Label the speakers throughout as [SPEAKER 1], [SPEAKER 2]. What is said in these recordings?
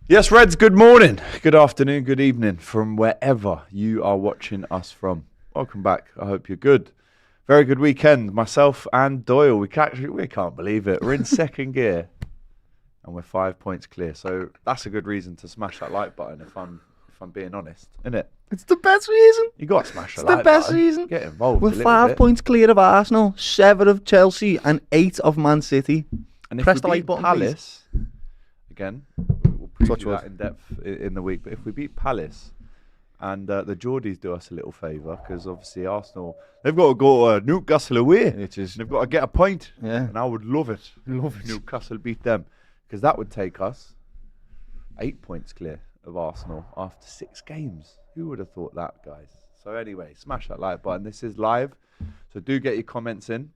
[SPEAKER 1] Yes, Reds, good morning, good afternoon, good evening from wherever you are watching us from. Welcome back. I hope you're good. Very good weekend. Myself and Doyle, we can't believe it. We're in second gear and we're 5 points clear. So that's a good reason to smash that like button if I'm being honest, isn't it?
[SPEAKER 2] It's the best reason.
[SPEAKER 1] You got to smash the
[SPEAKER 2] like
[SPEAKER 1] button.
[SPEAKER 2] It's the best reason.
[SPEAKER 1] Get involved.
[SPEAKER 2] We're 5 points clear of Arsenal, 7 of Chelsea and 8 of Man City.
[SPEAKER 1] And
[SPEAKER 2] press
[SPEAKER 1] if
[SPEAKER 2] the
[SPEAKER 1] we
[SPEAKER 2] like
[SPEAKER 1] beat
[SPEAKER 2] button,
[SPEAKER 1] Palace, again, we'll preview that in depth in the week. But if we beat Palace and the Geordies do us a little favour, because obviously Arsenal, they've got to go to Newcastle away. They've got to get a point.
[SPEAKER 2] Yeah.
[SPEAKER 1] And I would love it. If Newcastle beat them, because that would take us 8 points clear of Arsenal after 6 games. Who would have thought that, guys? So anyway, smash that like button. This is live, so do get your comments in.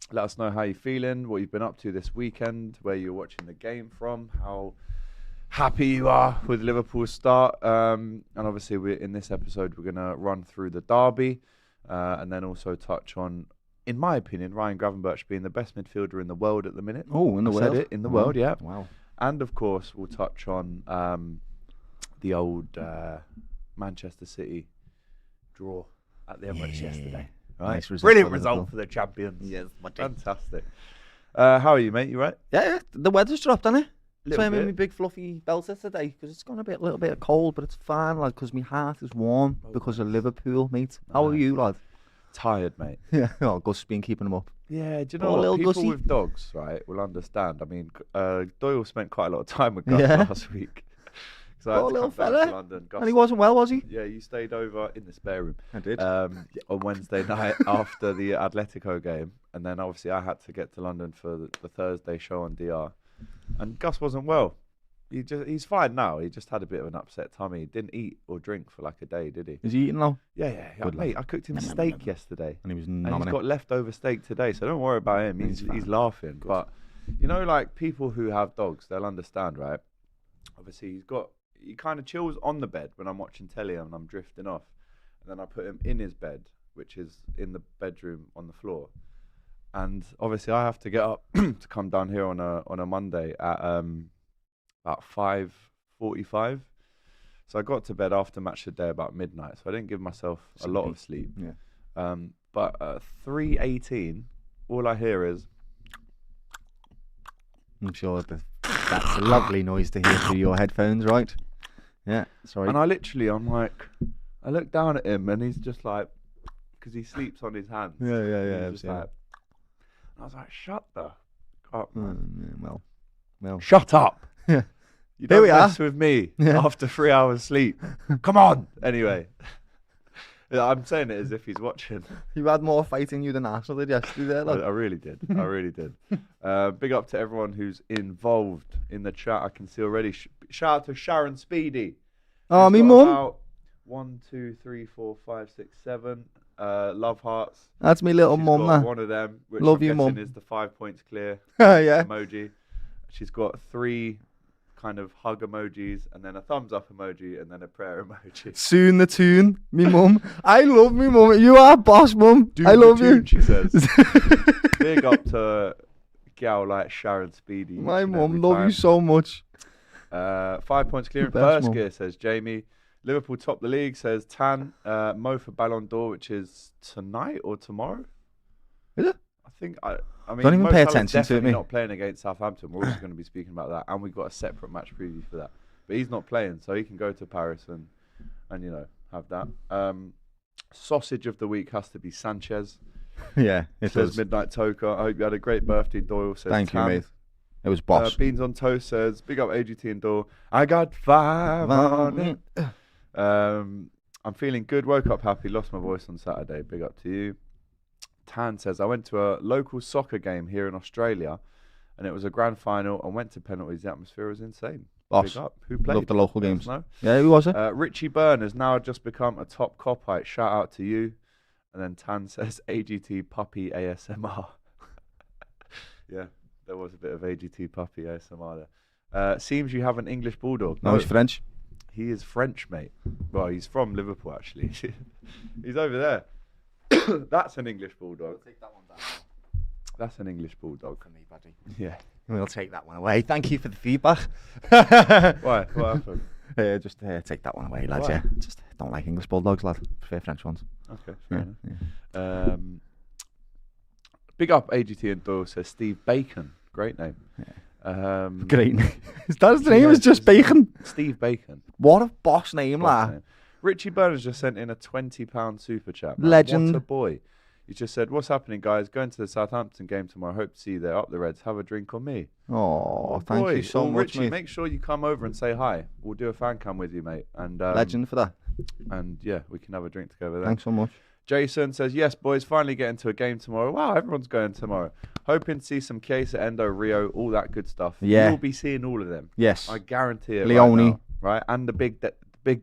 [SPEAKER 1] Let us know how you're feeling, what you've been up to this weekend, where you're watching the game from, how happy you are with Liverpool's start. And obviously, in this episode, we're going to run through the derby and then also touch on, in my opinion, Ryan Gravenberch being the best midfielder in the world at the minute.
[SPEAKER 2] Oh, in the world?
[SPEAKER 1] Said it, in the world, yeah.
[SPEAKER 2] Wow.
[SPEAKER 1] And of course, we'll touch on the old Manchester City draw at the Emirates yesterday. Right.
[SPEAKER 2] Nice result.
[SPEAKER 1] Brilliant result for the champions.
[SPEAKER 2] Yes,
[SPEAKER 1] fantastic. How are you, mate? You right?
[SPEAKER 2] Yeah, the weather's dropped, hasn't it? So I'm in
[SPEAKER 1] bit.
[SPEAKER 2] my big fluffy belter today because it's gone a little bit cold, but it's fine, lad, because my heart is warm because of Liverpool, mate. How are you, lad?
[SPEAKER 1] Tired, mate.
[SPEAKER 2] Yeah, oh, Gus been keeping them up.
[SPEAKER 1] Yeah, do you know what? People with dogs, right, will understand. I mean, Doyle spent quite a lot of time with Gus last week. So
[SPEAKER 2] Poor little fella.
[SPEAKER 1] London. Gus,
[SPEAKER 2] And he wasn't well, was he?
[SPEAKER 1] Yeah, you stayed over in the spare room.
[SPEAKER 2] I did.
[SPEAKER 1] On Wednesday night after the Atletico game. And then obviously I had to get to London for the Thursday show on DR. And Gus wasn't well. He's fine now. He just had a bit of an upset tummy. He didn't eat or drink for like a day, did he?
[SPEAKER 2] Is he eating now?
[SPEAKER 1] Yeah. Mate, I cooked him steak yesterday.
[SPEAKER 2] And he was
[SPEAKER 1] And he's got leftover steak today, so don't worry about him. He's laughing. Good. But, you know, like people who have dogs, they'll understand, right? Obviously, he kind of chills on the bed when I'm watching telly and I'm drifting off. And then I put him in his bed, which is in the bedroom on the floor. And obviously I have to get up to come down here on a Monday at about 5:45. So I got to bed after match of the day about midnight. So I didn't give myself a lot of sleep.
[SPEAKER 2] Yeah.
[SPEAKER 1] But at 3:18, all I hear is...
[SPEAKER 2] I'm sure that's a lovely noise to hear through your headphones, right? Yeah, sorry.
[SPEAKER 1] And I'm like, I look down at him and he's just like, because he sleeps on his hands.
[SPEAKER 2] Yeah.
[SPEAKER 1] Just like, I was like, shut the up, man.
[SPEAKER 2] Well.
[SPEAKER 1] Shut up.
[SPEAKER 2] Yeah.
[SPEAKER 1] You don't mess with me after 3 hours sleep. Come on. Anyway. I'm saying it as if he's watching.
[SPEAKER 2] You had more fight in you than Arsenal did yesterday.
[SPEAKER 1] I really did. I really did. Big up to everyone who's involved in the chat. I can see already. Shout out to Sharon Speedy.
[SPEAKER 2] Oh, me mum.
[SPEAKER 1] 1, 2, 3, 4, 5, 6, 7 love hearts.
[SPEAKER 2] That's me little mum.
[SPEAKER 1] Got one of them, which
[SPEAKER 2] love
[SPEAKER 1] I'm
[SPEAKER 2] you,
[SPEAKER 1] guessing
[SPEAKER 2] mum.
[SPEAKER 1] is the 5 points clear
[SPEAKER 2] yeah.
[SPEAKER 1] emoji. She's got 3 kind of hug emojis and then a thumbs up emoji and then a prayer emoji.
[SPEAKER 2] Soon the tune, me mum. I love me mum. You are boss, mum. I love you.
[SPEAKER 1] She says. Big up to gal like Sharon Speedy.
[SPEAKER 2] My mum, love you so much.
[SPEAKER 1] 5 points clear in
[SPEAKER 2] Best,
[SPEAKER 1] first
[SPEAKER 2] mum.
[SPEAKER 1] gear, says Jamie. Liverpool top the league, says Tan. Mo for Ballon d'Or, which is tonight or tomorrow.
[SPEAKER 2] Is it?
[SPEAKER 1] I think I mean,
[SPEAKER 2] don't even
[SPEAKER 1] Mo
[SPEAKER 2] pay
[SPEAKER 1] Salah's
[SPEAKER 2] attention to it,
[SPEAKER 1] definitely
[SPEAKER 2] me.
[SPEAKER 1] not playing against Southampton. We're also going to be speaking about that, and we've got a separate match preview for that. But he's not playing, so he can go to Paris and you know have that. Sausage of the week has to be Sanchez.
[SPEAKER 2] Yeah, it
[SPEAKER 1] says
[SPEAKER 2] does.
[SPEAKER 1] Midnight Toker. I hope you had a great birthday, Doyle. Says
[SPEAKER 2] Thank you,
[SPEAKER 1] Tam.
[SPEAKER 2] mate. It was boss.
[SPEAKER 1] Beans on Toast says, big up AGT and Doyle. I got 5 on it. I'm feeling good. Woke up happy. Lost my voice on Saturday. Big up to you. Tan says, I went to a local soccer game here in Australia and it was a grand final and went to penalties. The atmosphere was insane.
[SPEAKER 2] Boss.
[SPEAKER 1] Big up. Who played?
[SPEAKER 2] Love the local games.
[SPEAKER 1] Know?
[SPEAKER 2] Yeah, who was it?
[SPEAKER 1] Richie Byrne has now just become a top Kopite. Shout out to you. And then Tan says, AGT puppy ASMR. Yeah, there was a bit of AGT puppy ASMR there. Seems you have an English bulldog.
[SPEAKER 2] No, he's French.
[SPEAKER 1] He is French, mate. Well, he's from Liverpool, actually. He's over there. That's an English bulldog.
[SPEAKER 2] Take that one down.
[SPEAKER 1] That's an English bulldog.
[SPEAKER 2] For me, buddy.
[SPEAKER 1] Yeah.
[SPEAKER 2] We'll take that one away. Thank you for the feedback.
[SPEAKER 1] Why? What happened?
[SPEAKER 2] Just take that one away, lads.
[SPEAKER 1] Why?
[SPEAKER 2] Yeah, just don't like English bulldogs, lad. Prefer French ones.
[SPEAKER 1] Okay, fair enough.
[SPEAKER 2] Yeah.
[SPEAKER 1] Big up AGT and Doyle says Steve Bacon. Great name.
[SPEAKER 2] Yeah. Great name. Is that his name?
[SPEAKER 1] Yeah,
[SPEAKER 2] Is just Bacon.
[SPEAKER 1] Steve Bacon.
[SPEAKER 2] What a boss name,
[SPEAKER 1] Boss
[SPEAKER 2] lad.
[SPEAKER 1] name. Richie Burners just sent in a £20 super chat. Man.
[SPEAKER 2] Legend.
[SPEAKER 1] What a boy. He just said, "What's happening, guys? Going to the Southampton game tomorrow. Hope to see you there. Up the Reds. Have a drink on me."
[SPEAKER 2] Oh, thank
[SPEAKER 1] boy.
[SPEAKER 2] you so
[SPEAKER 1] Well,
[SPEAKER 2] much,
[SPEAKER 1] Richie,
[SPEAKER 2] mate.
[SPEAKER 1] make sure you come over and say hi. We'll do a fan cam with you, mate. And
[SPEAKER 2] Legend for that.
[SPEAKER 1] And yeah, we can have a drink together there.
[SPEAKER 2] Thanks so much.
[SPEAKER 1] Jason says, "Yes, boys, finally getting to a game tomorrow." Wow, everyone's going tomorrow. Hoping to see some Chiesa, Endo, Rio, all that good stuff.
[SPEAKER 2] Yeah.
[SPEAKER 1] You'll be seeing all of them.
[SPEAKER 2] Yes.
[SPEAKER 1] I guarantee it.
[SPEAKER 2] Leone.
[SPEAKER 1] Right now, right? And the big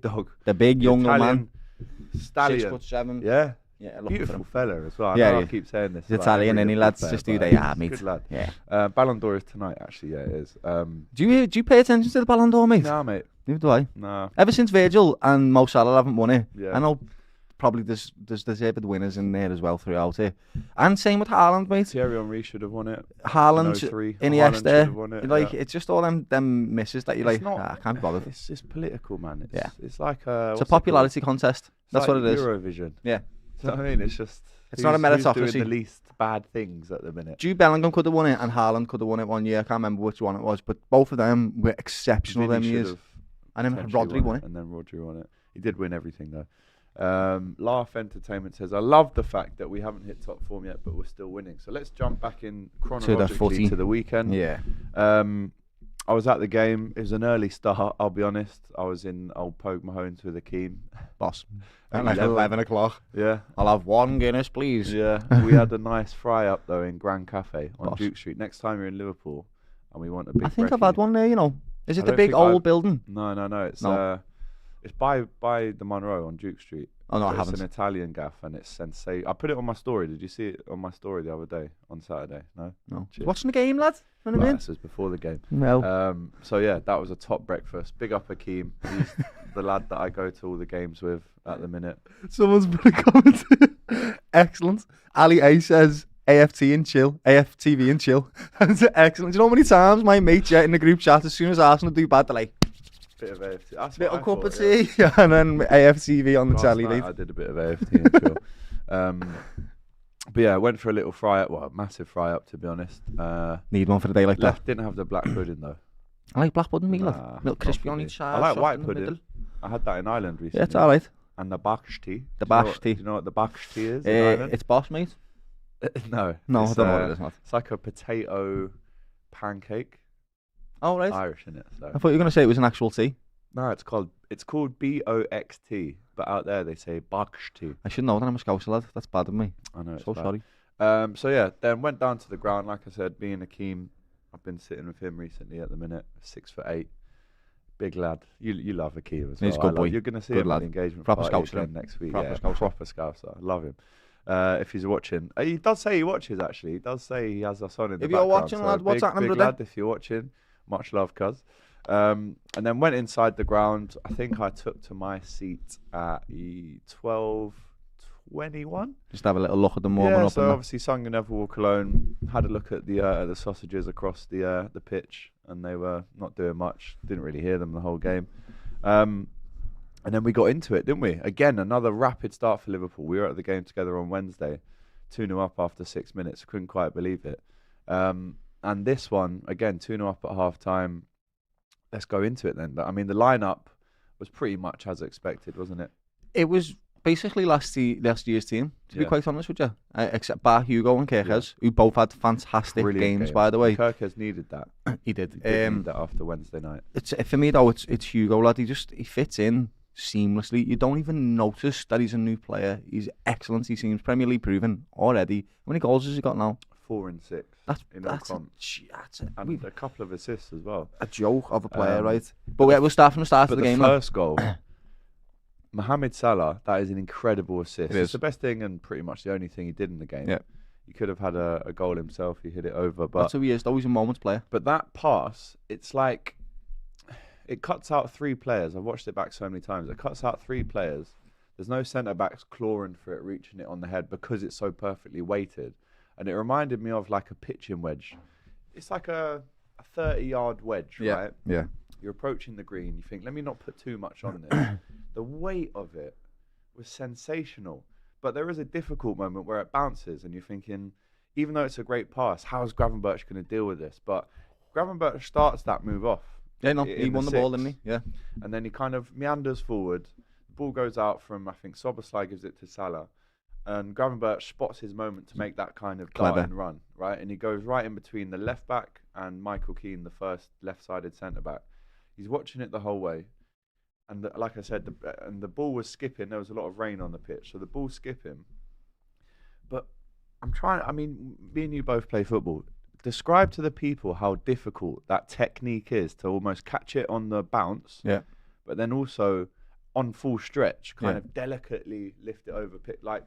[SPEAKER 1] dog.
[SPEAKER 2] The big young man.
[SPEAKER 1] Italian stallion.
[SPEAKER 2] 6'7".
[SPEAKER 1] Yeah.
[SPEAKER 2] Yeah, look
[SPEAKER 1] Beautiful fella as well.
[SPEAKER 2] Yeah,
[SPEAKER 1] I know
[SPEAKER 2] yeah.
[SPEAKER 1] I keep saying this.
[SPEAKER 2] He's
[SPEAKER 1] about
[SPEAKER 2] Italian,
[SPEAKER 1] every
[SPEAKER 2] and he
[SPEAKER 1] Liverpool
[SPEAKER 2] lads
[SPEAKER 1] player,
[SPEAKER 2] just do
[SPEAKER 1] but
[SPEAKER 2] they
[SPEAKER 1] he's
[SPEAKER 2] are,
[SPEAKER 1] a
[SPEAKER 2] mate.
[SPEAKER 1] Good lad.
[SPEAKER 2] Yeah.
[SPEAKER 1] Ballon d'Or is tonight, actually. Yeah, it is.
[SPEAKER 2] Do you pay attention to the Ballon d'Or, mate?
[SPEAKER 1] Nah, mate.
[SPEAKER 2] Neither do I.
[SPEAKER 1] Nah.
[SPEAKER 2] Ever since Virgil and Mo Salah haven't won it,
[SPEAKER 1] Yeah.
[SPEAKER 2] I know probably there's deserved winners in there as well throughout it. And same with Haaland, mate.
[SPEAKER 1] Thierry Henry should have won it.
[SPEAKER 2] Haaland,
[SPEAKER 1] 03. Haaland
[SPEAKER 2] Iniesta,
[SPEAKER 1] should have won it,
[SPEAKER 2] like
[SPEAKER 1] yeah.
[SPEAKER 2] it's just all them misses that you
[SPEAKER 1] It's
[SPEAKER 2] like.
[SPEAKER 1] not-
[SPEAKER 2] I can't be bothered.
[SPEAKER 1] It's just political, man.
[SPEAKER 2] Yeah.
[SPEAKER 1] It's like
[SPEAKER 2] It's a
[SPEAKER 1] what's it
[SPEAKER 2] popularity
[SPEAKER 1] called?
[SPEAKER 2] contest. That's
[SPEAKER 1] It's
[SPEAKER 2] what
[SPEAKER 1] like
[SPEAKER 2] it is.
[SPEAKER 1] Eurovision.
[SPEAKER 2] Yeah.
[SPEAKER 1] Do you know what I mean? It's just.
[SPEAKER 2] It's not a
[SPEAKER 1] who's
[SPEAKER 2] meritocracy.
[SPEAKER 1] doing the least bad things at the minute.
[SPEAKER 2] Jude Bellingham could have won it, and Haaland could have won it one year. I can't remember which one it was, but both of them were exceptional
[SPEAKER 1] Vinny
[SPEAKER 2] them
[SPEAKER 1] should
[SPEAKER 2] years.
[SPEAKER 1] have
[SPEAKER 2] And then
[SPEAKER 1] potentially
[SPEAKER 2] Rodri won it.
[SPEAKER 1] And then Rodri won it. He did win everything though. Laugh Entertainment says, "I love the fact that we haven't hit top form yet, but we're still winning." So let's jump back in chronologically
[SPEAKER 2] footy.
[SPEAKER 1] to the weekend.
[SPEAKER 2] Yeah.
[SPEAKER 1] I was at the game. It was an early start, I'll be honest. I was in Old Pogue Mahones with Akeem.
[SPEAKER 2] Boss.
[SPEAKER 1] At
[SPEAKER 2] At like 11 o'clock.
[SPEAKER 1] Yeah.
[SPEAKER 2] I'll have one Guinness, please.
[SPEAKER 1] Yeah. We had a nice fry up though in Grand Cafe on
[SPEAKER 2] Boss.
[SPEAKER 1] Duke Street. Next time you're in Liverpool and we want a big
[SPEAKER 2] I think I've
[SPEAKER 1] brekkie.
[SPEAKER 2] had one there, you know. Is
[SPEAKER 1] I
[SPEAKER 2] it the
[SPEAKER 1] don't
[SPEAKER 2] big
[SPEAKER 1] think
[SPEAKER 2] old
[SPEAKER 1] I've-
[SPEAKER 2] building?
[SPEAKER 1] No. It's
[SPEAKER 2] No.
[SPEAKER 1] it's by the Monroe on Duke Street.
[SPEAKER 2] Oh, no, I
[SPEAKER 1] But
[SPEAKER 2] haven't.
[SPEAKER 1] It's an Italian gaff and it's sensational. I put it on my story. Did you see it on my story the other day on Saturday? No.
[SPEAKER 2] No.
[SPEAKER 1] Cheers.
[SPEAKER 2] Watching the game, lad? You know what I
[SPEAKER 1] Right,
[SPEAKER 2] mean?
[SPEAKER 1] this was before the game.
[SPEAKER 2] Well,
[SPEAKER 1] So yeah, that was a top breakfast. Big up Akeem. He's the lad that I go to all the games with at the minute.
[SPEAKER 2] someone's put a comment. Excellent. Ali A says AFT and chill. AFTV and chill. That's excellent. Do you know how many times my mates in the group chat, as soon as Arsenal do bad, they're like,
[SPEAKER 1] Bit of AFT. That's
[SPEAKER 2] little
[SPEAKER 1] what I
[SPEAKER 2] cup
[SPEAKER 1] thought,
[SPEAKER 2] of tea, and then AFTV on the
[SPEAKER 1] Last
[SPEAKER 2] telly.
[SPEAKER 1] night
[SPEAKER 2] mate.
[SPEAKER 1] I did a bit of AFT and chill. But yeah, I went for a little fry up. Well, a massive fry up to be honest.
[SPEAKER 2] Need one for the day like that.
[SPEAKER 1] Left didn't have the black pudding though.
[SPEAKER 2] I like black pudding, me
[SPEAKER 1] Nah,
[SPEAKER 2] love. Little
[SPEAKER 1] not
[SPEAKER 2] crispy
[SPEAKER 1] for
[SPEAKER 2] on
[SPEAKER 1] me.
[SPEAKER 2] each side.
[SPEAKER 1] I like
[SPEAKER 2] soft
[SPEAKER 1] white
[SPEAKER 2] in the
[SPEAKER 1] pudding.
[SPEAKER 2] middle.
[SPEAKER 1] I had that in Ireland recently.
[SPEAKER 2] Yeah, it's alright.
[SPEAKER 1] And the baksh tea.
[SPEAKER 2] The
[SPEAKER 1] Do you know
[SPEAKER 2] baksh
[SPEAKER 1] what-
[SPEAKER 2] tea.
[SPEAKER 1] Do you know what the baksh tea is in Ireland?
[SPEAKER 2] It's boss, mate.
[SPEAKER 1] No.
[SPEAKER 2] No, I
[SPEAKER 1] it's,
[SPEAKER 2] don't know what it is, mate.
[SPEAKER 1] It's like a potato pancake.
[SPEAKER 2] Oh, right.
[SPEAKER 1] Irish in it. So.
[SPEAKER 2] I thought you were going to say it was an actual tea.
[SPEAKER 1] No, it's called BOXT, but out there they say baksh tea.
[SPEAKER 2] I should know that I'm a Scouse lad. That's bad of me.
[SPEAKER 1] I know. It's
[SPEAKER 2] So
[SPEAKER 1] bad.
[SPEAKER 2] sorry.
[SPEAKER 1] So yeah, then went down to the ground. Like I said, me and Akeem, I've been sitting with him recently at the minute. 6'8", big lad. You love Akeem as well.
[SPEAKER 2] He's a good
[SPEAKER 1] I love-
[SPEAKER 2] boy.
[SPEAKER 1] You're going to see
[SPEAKER 2] Good
[SPEAKER 1] him
[SPEAKER 2] lad.
[SPEAKER 1] at the engagement
[SPEAKER 2] Proper
[SPEAKER 1] party
[SPEAKER 2] Scouser,
[SPEAKER 1] again next week.
[SPEAKER 2] Proper
[SPEAKER 1] yeah,
[SPEAKER 2] Scouser.
[SPEAKER 1] proper Scouser. I love him. If he's watching, he does say he watches. Actually, he does say he has us on in the
[SPEAKER 2] If you're
[SPEAKER 1] background.
[SPEAKER 2] watching,
[SPEAKER 1] so
[SPEAKER 2] lad, what's
[SPEAKER 1] big,
[SPEAKER 2] happening,
[SPEAKER 1] big
[SPEAKER 2] brother?
[SPEAKER 1] lad, if you're watching, much love, cuz. And then went inside the ground. I think I took to my seat at 12:21.
[SPEAKER 2] Just have a little look at them warming
[SPEAKER 1] Yeah,
[SPEAKER 2] up.
[SPEAKER 1] so
[SPEAKER 2] and
[SPEAKER 1] obviously sung and Never Walk Alone. Had a look at the sausages across the pitch, and they were not doing much. Didn't really hear them the whole game. And then we got into it, didn't we? Again, another rapid start for Liverpool. We were at the game together on Wednesday, 2-0 up after 6 minutes. Couldn't quite believe it. And this one, again, 2-0 up at half time. Let's go into it then. I mean, the lineup was pretty much as expected, wasn't it?
[SPEAKER 2] It was basically last year's team, to be
[SPEAKER 1] Yeah.
[SPEAKER 2] quite honest with you. Except bar Hugo and Kirkes, who both had fantastic
[SPEAKER 1] Brilliant
[SPEAKER 2] games, by the way.
[SPEAKER 1] Kirk needed that.
[SPEAKER 2] He did.
[SPEAKER 1] He did need that after Wednesday night.
[SPEAKER 2] It's for me though. It's Hugo, lad. He fits in seamlessly. You don't even notice that he's a new player. He's excellent. He seems Premier League proven already. How many goals has he got now?
[SPEAKER 1] 4 and 6 in all
[SPEAKER 2] That's
[SPEAKER 1] comps.
[SPEAKER 2] a
[SPEAKER 1] And a couple of assists as well.
[SPEAKER 2] a joke of a player,
[SPEAKER 1] Um,
[SPEAKER 2] right? But we'll start from the start
[SPEAKER 1] But
[SPEAKER 2] of the
[SPEAKER 1] the
[SPEAKER 2] game. lad.
[SPEAKER 1] first goal, Mohamed Salah, that is an incredible assist.
[SPEAKER 2] It is.
[SPEAKER 1] It's the best thing and pretty much the only thing he did in the game.
[SPEAKER 2] Yeah.
[SPEAKER 1] He could have had a goal himself. He hit it over.
[SPEAKER 2] That's
[SPEAKER 1] But
[SPEAKER 2] who he is. Though he's a moments player.
[SPEAKER 1] that pass, it's like it cuts out 3 players. I've watched it back so many times. It cuts out 3 players. There's no centre backs clawing for it, reaching it on the head because it's so perfectly weighted. And it reminded me of like a pitching wedge. It's like a 30-yard wedge, right?
[SPEAKER 2] Yeah.
[SPEAKER 1] You're approaching the green. You think, let me not put too much on this. The weight of it was sensational. But there is a difficult moment where it bounces and you're thinking, even though it's a great pass, how is Gravenberch going to deal with this? But Gravenberch starts that move off.
[SPEAKER 2] Yeah, no, he won the ball, didn't he? Yeah.
[SPEAKER 1] And then he kind of meanders forward. The ball goes out from, I think, Szoboszlai gives it to Salah. And Gravenberch spots his moment to make that kind of dart and run, right? And he goes right in between the left back and Michael Keane, the first left-sided centre-back. He's watching it the whole way. And like I said, the ball was skipping. There was a lot of rain on the pitch, so the ball's skipping. But I mean, me and you both play football. Describe to the people how difficult that technique is to almost catch it on the bounce, but then also on full stretch, kind of delicately lift it over. Like,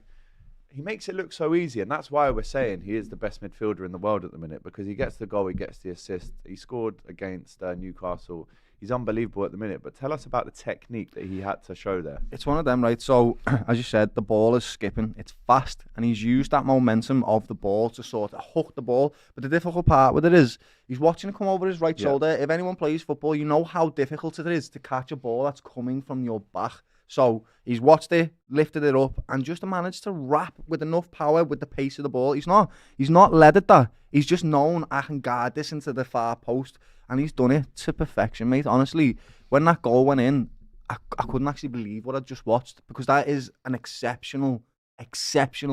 [SPEAKER 1] he makes it look so easy, and that's why we're saying he is the best midfielder in the world at the minute, because he gets the goal, he gets the assist. He scored against Newcastle. He's unbelievable at the minute. But tell us about the technique that he had to show there.
[SPEAKER 2] It's one of them, right? So, as you said, the ball is skipping. It's fast, and he's used that momentum of the ball to sort of hook the ball. But the difficult part with it is he's watching it come over his right shoulder. If anyone plays football, you know how difficult it is to catch a ball that's coming from your back. So he's watched it, lifted it up, and just managed to wrap with enough power with the pace of the ball. He's not led at that. He's just known, I can guard this into the far post, and he's done it to perfection, mate. Honestly, when that goal went in, I couldn't actually believe what I'd just watched, because that is an exceptional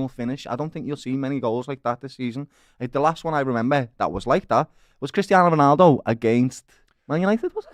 [SPEAKER 2] finish. I don't think you'll see many goals like that this season. Like, the last one I remember that was like that was Cristiano Ronaldo against Man United, was it?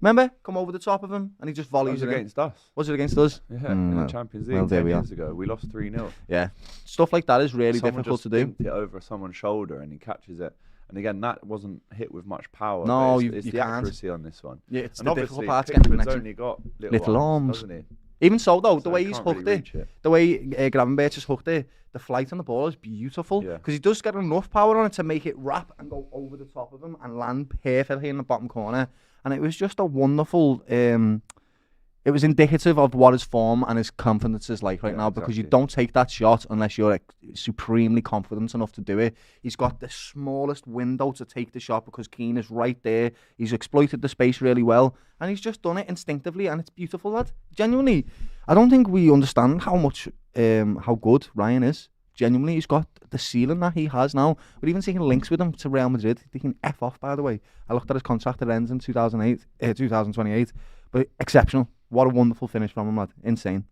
[SPEAKER 2] Remember? Come over the top of him and he just volleys it
[SPEAKER 1] against us.
[SPEAKER 2] Was it against us?
[SPEAKER 1] Yeah, in the Champions League 10 years ago. We lost 3-0.
[SPEAKER 2] Yeah. Stuff like that is really difficult to do.
[SPEAKER 1] Someone just it over someone's shoulder and he catches it. And again, that wasn't hit with much power.
[SPEAKER 2] No,
[SPEAKER 1] it's
[SPEAKER 2] you
[SPEAKER 1] the
[SPEAKER 2] can't.
[SPEAKER 1] accuracy on this one.
[SPEAKER 2] Yeah, it's
[SPEAKER 1] and
[SPEAKER 2] the difficult part.
[SPEAKER 1] Pickford's only got little arms, doesn't he?
[SPEAKER 2] Even so, though,
[SPEAKER 1] So
[SPEAKER 2] the way he's hooked it, the way Gravenberch has hooked it, the flight on the ball is beautiful. Because he does get enough power on it to make it wrap and go over the top of him and land perfectly in the bottom corner. And it was just a wonderful, it was indicative of what his form and his confidence is like right now, because you don't take that shot unless you're supremely confident enough to do it. He's got the smallest window to take the shot because Keane is right there. He's exploited the space really well, and he's just done it instinctively, and it's beautiful, lad. Genuinely, I don't think we understand how much, how good Ryan is. Genuinely, he's got the ceiling that he has now. We're even taking links with him to Real Madrid. They can F off, by the way. I looked at his contract that ends in 2028. But exceptional. What a wonderful finish from him, lad. Insane.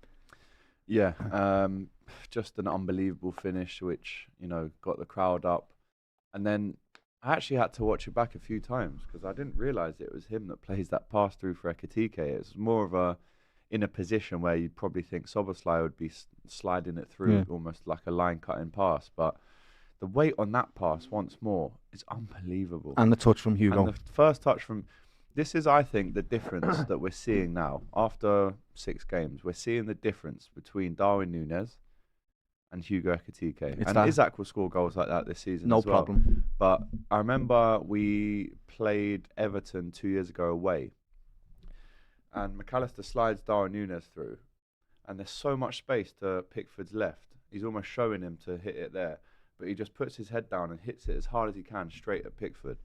[SPEAKER 1] Yeah, just an unbelievable finish, which, you know, got the crowd up. And then I actually had to watch it back a few times because I didn't realise it was him that plays that pass through for Ekitike. It's more of a in a position where you'd probably think Szoboszlai would be sliding it through almost like a line-cutting pass. But the weight on that pass, once more, is unbelievable.
[SPEAKER 2] And the touch from Hugo.
[SPEAKER 1] And the first touch from... This is, I think, the difference that we're seeing now. After 6 games, we're seeing the difference between Darwin Núñez and Hugo Ekitike. And Isak will score goals like that this season as well. No problem. But I remember we played Everton 2 years ago away. And McAllister slides Darwin Núñez through. And there's so much space to Pickford's left. He's almost showing him to hit it there. But he just puts his head down and hits it as hard as he can straight at Pickford.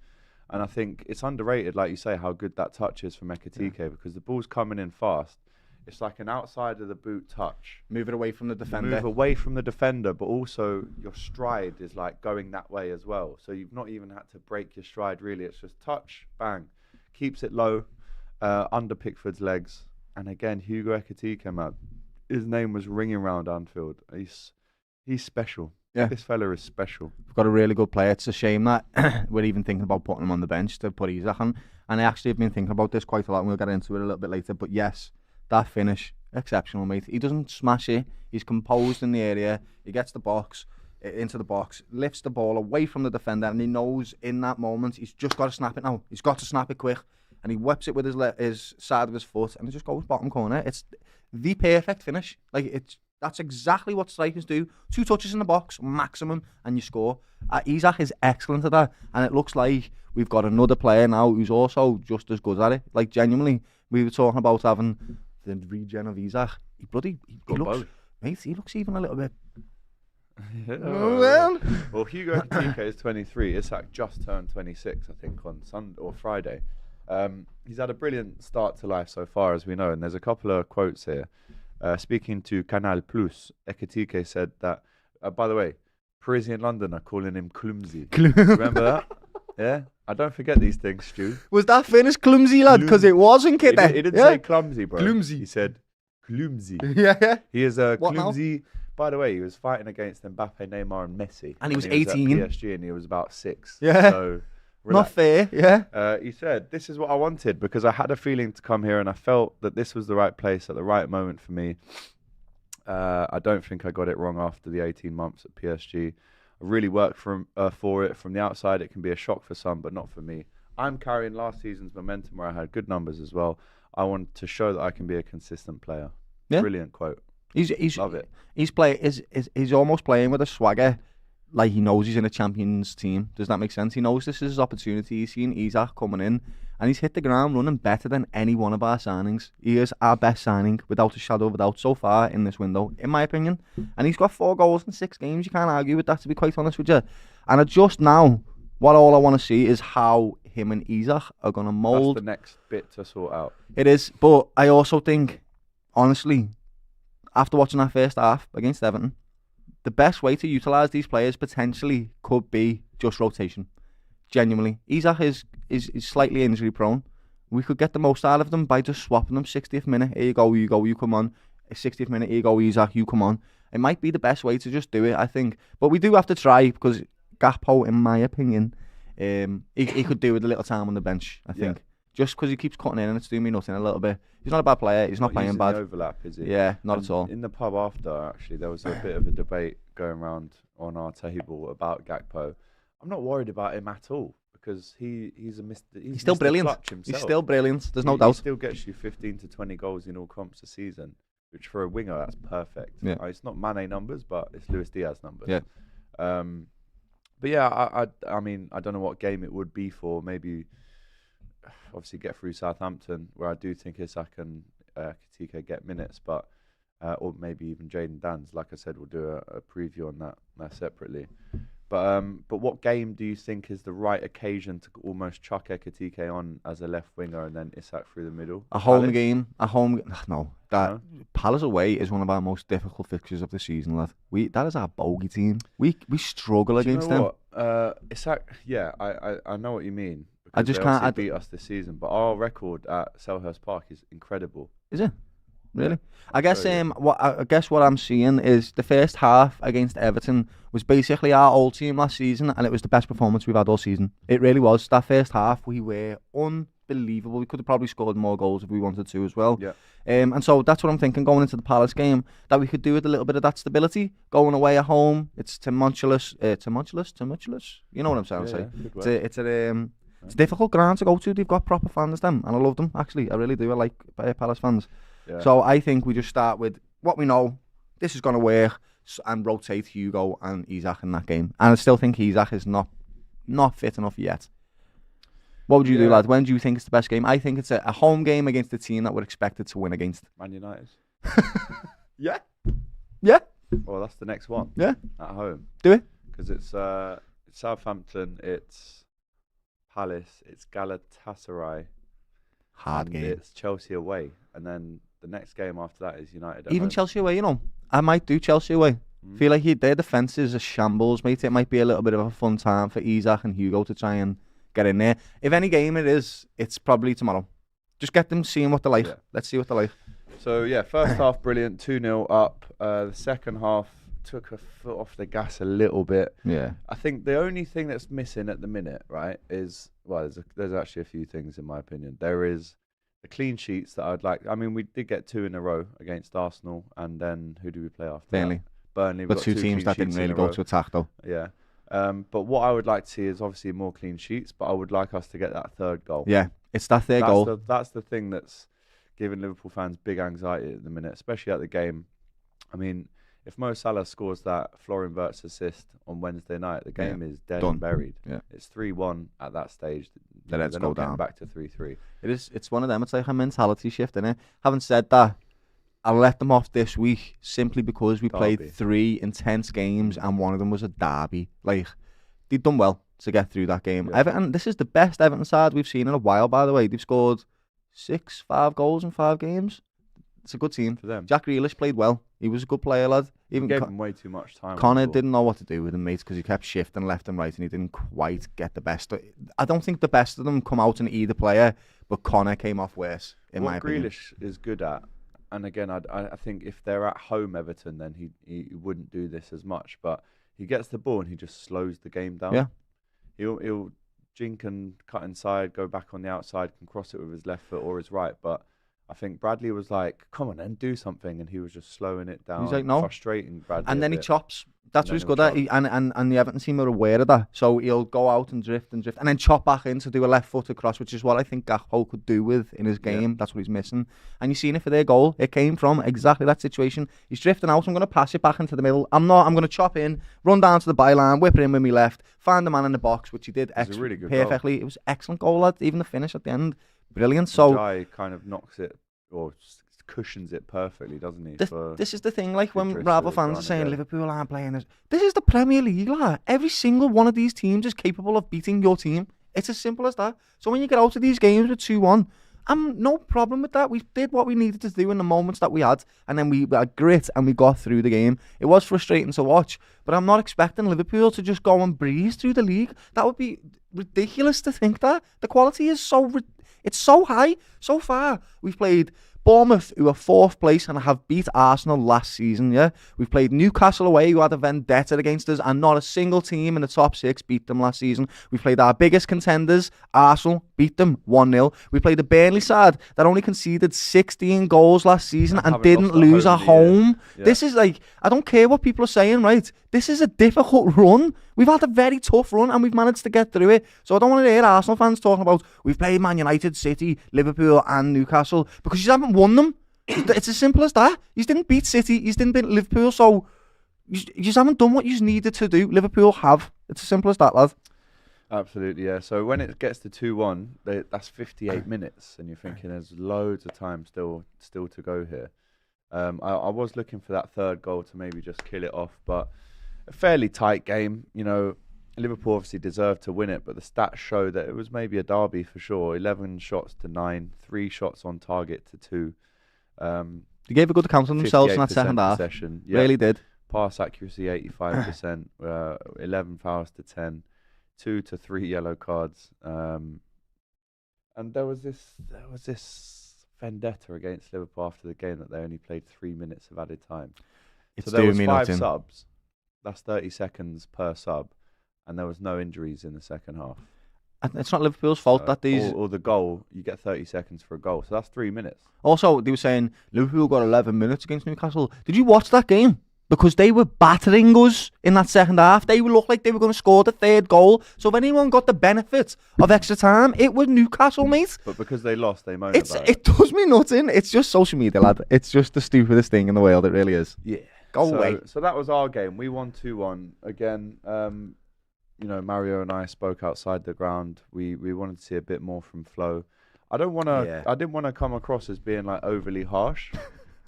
[SPEAKER 1] And I think it's underrated, like you say, how good that touch is from Ekitike, because the ball's coming in fast. It's like an outside of the boot touch.
[SPEAKER 2] Move it away from the defender.
[SPEAKER 1] Move away from the defender, but also your stride is like going that way as well. So you've not even had to break your stride, really. It's just touch, bang. Keeps it low, under Pickford's legs. And again, Hugo Ekitike, man, his name was ringing around Anfield. He's special. Yeah. This fella is special.
[SPEAKER 2] We've got a really good player. It's a shame that we're even thinking about putting him on the bench to put Isak on. And I actually have been thinking about this quite a lot, and we'll get into it a little bit later. But yes, that finish, exceptional, mate. He doesn't smash it. He's composed in the area. He gets the box, into the box, lifts the ball away from the defender, and he knows in that moment he's just got to snap it now. He's got to snap it quick. And he whips it with his side of his foot, and it just goes bottom corner. It's the perfect finish. That's exactly what strikers do. 2 touches in the box, maximum, and you score. Isak is excellent at that, and it looks like we've got another player now who's also just as good at it. Like, genuinely, we were talking about having the regen of Isak. He looks, mate, he looks even a little bit
[SPEAKER 1] Well, Hugo Ekitike is 23. Isak just turned 26, I think, on Sunday or Friday. He's had a brilliant start to life so far, as we know, and there's a couple of quotes here. Speaking to Canal Plus, Ekitike said that, by the way, Parisian London are calling him clumsy. Remember that? Yeah? I don't forget these things, Stu.
[SPEAKER 2] Was that finished clumsy, lad? Because it wasn't, kid.
[SPEAKER 1] He didn't say clumsy, bro.
[SPEAKER 2] Clumsy.
[SPEAKER 1] He said clumsy.
[SPEAKER 2] Yeah.
[SPEAKER 1] He is a clumsy. By the way, he was fighting against Mbappe, Neymar, and Messi.
[SPEAKER 2] And he was
[SPEAKER 1] 18.
[SPEAKER 2] at
[SPEAKER 1] PSG, and he was about 6.
[SPEAKER 2] Yeah.
[SPEAKER 1] So,
[SPEAKER 2] not fair, yeah.
[SPEAKER 1] He said, "This is what I wanted because I had a feeling to come here and I felt that this was the right place at the right moment for me. I don't think I got it wrong after the 18 months at PSG. I really worked for it. From the outside, it can be a shock for some, but not for me. I'm carrying last season's momentum where I had good numbers as well. I want to show that I can be a consistent player." Yeah. Brilliant quote. Love it.
[SPEAKER 2] He's almost playing with a swagger, like he knows he's in a champions team. Does that make sense? He knows this is his opportunity. He's seen Isak coming in, and he's hit the ground running better than any one of our signings. He is our best signing, without a shadow of a doubt, so far in this window, in my opinion. And he's got 4 goals in 6 games. You can't argue with that, to be quite honest with you. And just now, all I want to see is how him and Isak are going to mould.
[SPEAKER 1] That's the next bit to sort out.
[SPEAKER 2] It is, but I also think, honestly, after watching that first half against Everton, the best way to utilise these players potentially could be just rotation. Genuinely. Isak is slightly injury prone. We could get the most out of them by just swapping them 60th minute. Here you go, you come on. 60th minute, here you go, Isak, you come on. It might be the best way to just do it, I think. But we do have to try, because Gakpo, in my opinion, he could do with a little time on the bench, I think. Just because he keeps cutting in and it's doing me nothing a little bit. He's not a bad player. He's not playing bad.
[SPEAKER 1] The overlap, is he?
[SPEAKER 2] Yeah, not at all.
[SPEAKER 1] In the pub after, actually, there was a bit of a debate going around on our table about Gakpo. I'm not worried about him at all, because he's
[SPEAKER 2] still brilliant. He's still brilliant. There's no doubt.
[SPEAKER 1] He still gets you 15 to 20 goals in all comps a season, which for a winger, that's perfect.
[SPEAKER 2] Yeah.
[SPEAKER 1] It's not Mane numbers, but it's Luis Diaz numbers.
[SPEAKER 2] Yeah.
[SPEAKER 1] But yeah, I mean, I don't know what game it would be for. Maybe, obviously, get through Southampton, where I do think Isak and Ekitike get minutes, but or maybe even Jadon Danns. Like I said, we'll do a preview on that separately. But what game do you think is the right occasion to almost chuck Ekitike on as a left winger and then Isak through the middle? Palace
[SPEAKER 2] away is one of our most difficult fixtures of the season, lad. That is our bogey team. We struggle against them.
[SPEAKER 1] Isak, yeah, I know what you mean.
[SPEAKER 2] I just can't
[SPEAKER 1] beat us this season, but our record at Selhurst Park is incredible.
[SPEAKER 2] Is it? Really? I guess what I'm seeing is the first half against Everton was basically our old team last season, and it was the best performance we've had all season. It really was. That first half, we were unbelievable. We could have probably scored more goals if we wanted to as well.
[SPEAKER 1] Yeah.
[SPEAKER 2] And so that's what I'm thinking going into the Palace game, that we could do with a little bit of that stability. Going away at home, it's tumultuous. You know what I'm trying to say? It's a difficult ground to go to. They've got proper fans, them, and I love them, actually. I really do. I like Palace fans. Yeah. So I think we just start with what we know. This is going to work, and rotate Hugo and Isak in that game. And I still think Isak is not fit enough yet. What would you do, lad? When do you think it's the best game? I think it's a home game against a team that we're expected to win against.
[SPEAKER 1] Man United.
[SPEAKER 2] Yeah.
[SPEAKER 1] Well, that's the next one.
[SPEAKER 2] Yeah.
[SPEAKER 1] At home.
[SPEAKER 2] Do it.
[SPEAKER 1] Because it's Southampton, it's Palace, it's Galatasaray.
[SPEAKER 2] Hard game.
[SPEAKER 1] It's Chelsea away, and then the next game after that is United at
[SPEAKER 2] Even
[SPEAKER 1] home.
[SPEAKER 2] Chelsea away, I might do Chelsea away. Feel like their defence is a shambles, mate. It might be a little bit of a fun time for Isak and Hugo to try and get in there. If any game it is, it's probably tomorrow. Just get them seeing what they like. Yeah. Let's see what they like.
[SPEAKER 1] So, yeah, first half, brilliant. 2-0 up. The second half took a foot off the gas a little bit.
[SPEAKER 2] Yeah.
[SPEAKER 1] I think the only thing that's missing at the minute, right, is, well, there's actually a few things in my opinion. There is the clean sheets that I'd like. I mean, we did get 2 in a row against Arsenal, and then who do we play after that? Burnley.
[SPEAKER 2] But two teams that didn't really go to attack, though.
[SPEAKER 1] Yeah. But what I would like to see is obviously more clean sheets, but I would like us to get that third goal.
[SPEAKER 2] Yeah, it's that third goal.
[SPEAKER 1] That's the thing that's giving Liverpool fans big anxiety at the minute, especially at the game. I mean, if Mo Salah scores that Florian Wirtz assist on Wednesday night, the game is dead and buried.
[SPEAKER 2] Yeah.
[SPEAKER 1] It's 3-1 at that stage.
[SPEAKER 2] Let's go down.
[SPEAKER 1] Back to 3-3.
[SPEAKER 2] It's one of them. It's like a mentality shift, innit? Having said that, I let them off this week simply because we
[SPEAKER 1] Derby.
[SPEAKER 2] played 3 intense games and one of them was a derby. Like, they've done well to get through that game.
[SPEAKER 1] Yeah.
[SPEAKER 2] Everton, this is the best Everton side we've seen in a while, by the way. They've scored 5 goals in 5 games. It's a good team.
[SPEAKER 1] For them.
[SPEAKER 2] Jack Grealish played well. He was a good player, lad.
[SPEAKER 1] Even gave him way too much time.
[SPEAKER 2] Connor didn't know what to do with him, mate, because he kept shifting left and right and he didn't quite get the best. I don't think the best of them come out in either player, but Connor came off worse, in my opinion.
[SPEAKER 1] What Grealish is good at, and again, I think if they're at home Everton, then he wouldn't do this as much, but he gets the ball and he just slows the game down.
[SPEAKER 2] Yeah.
[SPEAKER 1] He'll jink and cut inside, go back on the outside, can cross it with his left foot or his right, but I think Bradley was like, come on then, do something, and he was just slowing it down.
[SPEAKER 2] He's like, no.
[SPEAKER 1] Frustrating Bradley.
[SPEAKER 2] And then he chops. That's what he's good at. And the Everton team are aware of that. So he'll go out and drift and then chop back in to do a left-footed cross, which is what I think Gakpo could do with in his game. Yeah. That's what he's missing. And you've seen it for their goal. It came from exactly that situation. He's drifting out. I'm going to pass it back into the middle. I'm going to chop in, run down to the byline, whip it in with me left, find the man in the box, which he did
[SPEAKER 1] really good
[SPEAKER 2] perfectly.
[SPEAKER 1] Goal.
[SPEAKER 2] It was an excellent goal, lad. Even the finish at the end, brilliant. So
[SPEAKER 1] guy kind of knocks it or cushions it perfectly, doesn't he?
[SPEAKER 2] This is the thing, like when rival fans are saying Liverpool aren't playing this is the Premier League, lad. Every single one of these teams is capable of beating your team. It's as simple as that. So when you get out of these games with 2-1, I'm no problem with that. We did what we needed to do in the moments that we had, and then we had grit and we got through the game. It was frustrating to watch, but I'm not expecting Liverpool to just go and breeze through the league. That would be ridiculous to think that. The quality is it's so high. So far, we've played Bournemouth, who are 4th place and have beat Arsenal last season, yeah? We've played Newcastle away, who had a vendetta against us, and not a single team in the top 6 beat them last season. We've played our biggest contenders, Arsenal, beat them 1-0. We played the Burnley side that only conceded 16 goals last season and didn't lose at home. Yeah. This is like, I don't care what people are saying, right? This is a difficult run. We've had a very tough run and we've managed to get through it. So I don't want to hear Arsenal fans talking about we've played Man United, City, Liverpool and Newcastle because you haven't won them. It's as simple as that. You didn't beat City, you didn't beat Liverpool, so you just haven't done what you needed to do. Liverpool have. It's as simple as that, lad.
[SPEAKER 1] Absolutely, yeah. So when it gets to 2-1, that's 58 minutes and you're thinking there's loads of time still to go here. I was looking for that third goal to maybe just kill it off, but a fairly tight game. You know, Liverpool obviously deserved to win it, but the stats show that it was maybe a derby for sure. 11 shots to 9, 3 shots on target to 2.
[SPEAKER 2] They gave a good account of themselves in that second half.
[SPEAKER 1] Yep.
[SPEAKER 2] Really did.
[SPEAKER 1] Pass accuracy 85%, 11 fouls to 10, 2 to 3 yellow cards. And there was this vendetta against Liverpool after the game that they only played 3 minutes of added time.
[SPEAKER 2] It's
[SPEAKER 1] so there was
[SPEAKER 2] me
[SPEAKER 1] 5 subs. That's 30 seconds per sub, and there was no injuries in the second half.
[SPEAKER 2] It's not Liverpool's fault that these...
[SPEAKER 1] Or the goal, you get 30 seconds for a goal, so that's 3 minutes.
[SPEAKER 2] Also, they were saying Liverpool got 11 minutes against Newcastle. Did you watch that game? Because they were battering us in that second half. They looked like they were going to score the 3rd goal. So if anyone got the benefit of extra time, it was Newcastle, mate.
[SPEAKER 1] But because they lost, they moan about it.
[SPEAKER 2] It does me nothing. It's just social media, lad. It's just the stupidest thing in the world. It really is.
[SPEAKER 1] Yeah.
[SPEAKER 2] Go away.
[SPEAKER 1] So that was our game. We won 2-1. Again, you know, Mario and I spoke outside the ground. We wanted to see a bit more from Flo. I didn't want to come across as being like overly harsh.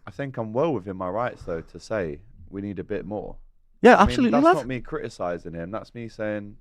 [SPEAKER 1] I think I'm well within my rights though to say we need a bit more.
[SPEAKER 2] Yeah, absolutely.
[SPEAKER 1] That's not me criticising him. That's me saying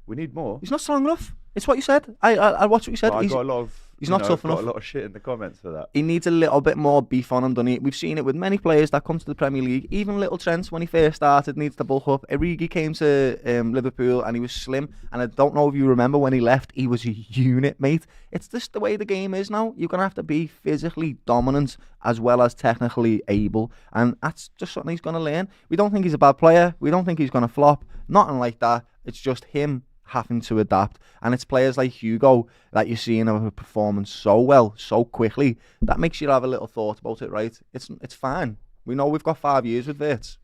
[SPEAKER 1] we need more.
[SPEAKER 2] He's not strong enough. It's what you said. I watched what you said.
[SPEAKER 1] I got a lot of.
[SPEAKER 2] He's not tough enough.
[SPEAKER 1] Got a lot of shit in the comments for that.
[SPEAKER 2] He needs a little bit more beef on him, doesn't he? We've seen it with many players that come to the Premier League. Even little Trent, when he first started, needs to bulk up. Origi came to Liverpool and he was slim. And I don't know if you remember when he left, he was a unit, mate. It's just the way the game is now. You're going to have to be physically dominant as well as technically able. And that's just something he's going to learn. We don't think he's a bad player. We don't think he's going to flop. Nothing like that. It's just him having to adapt, and it's players like Hugo that you're seeing are performing so well, so quickly, that makes you have a little thought about it, right? It's fine. We know we've got 5 years with Wirtz.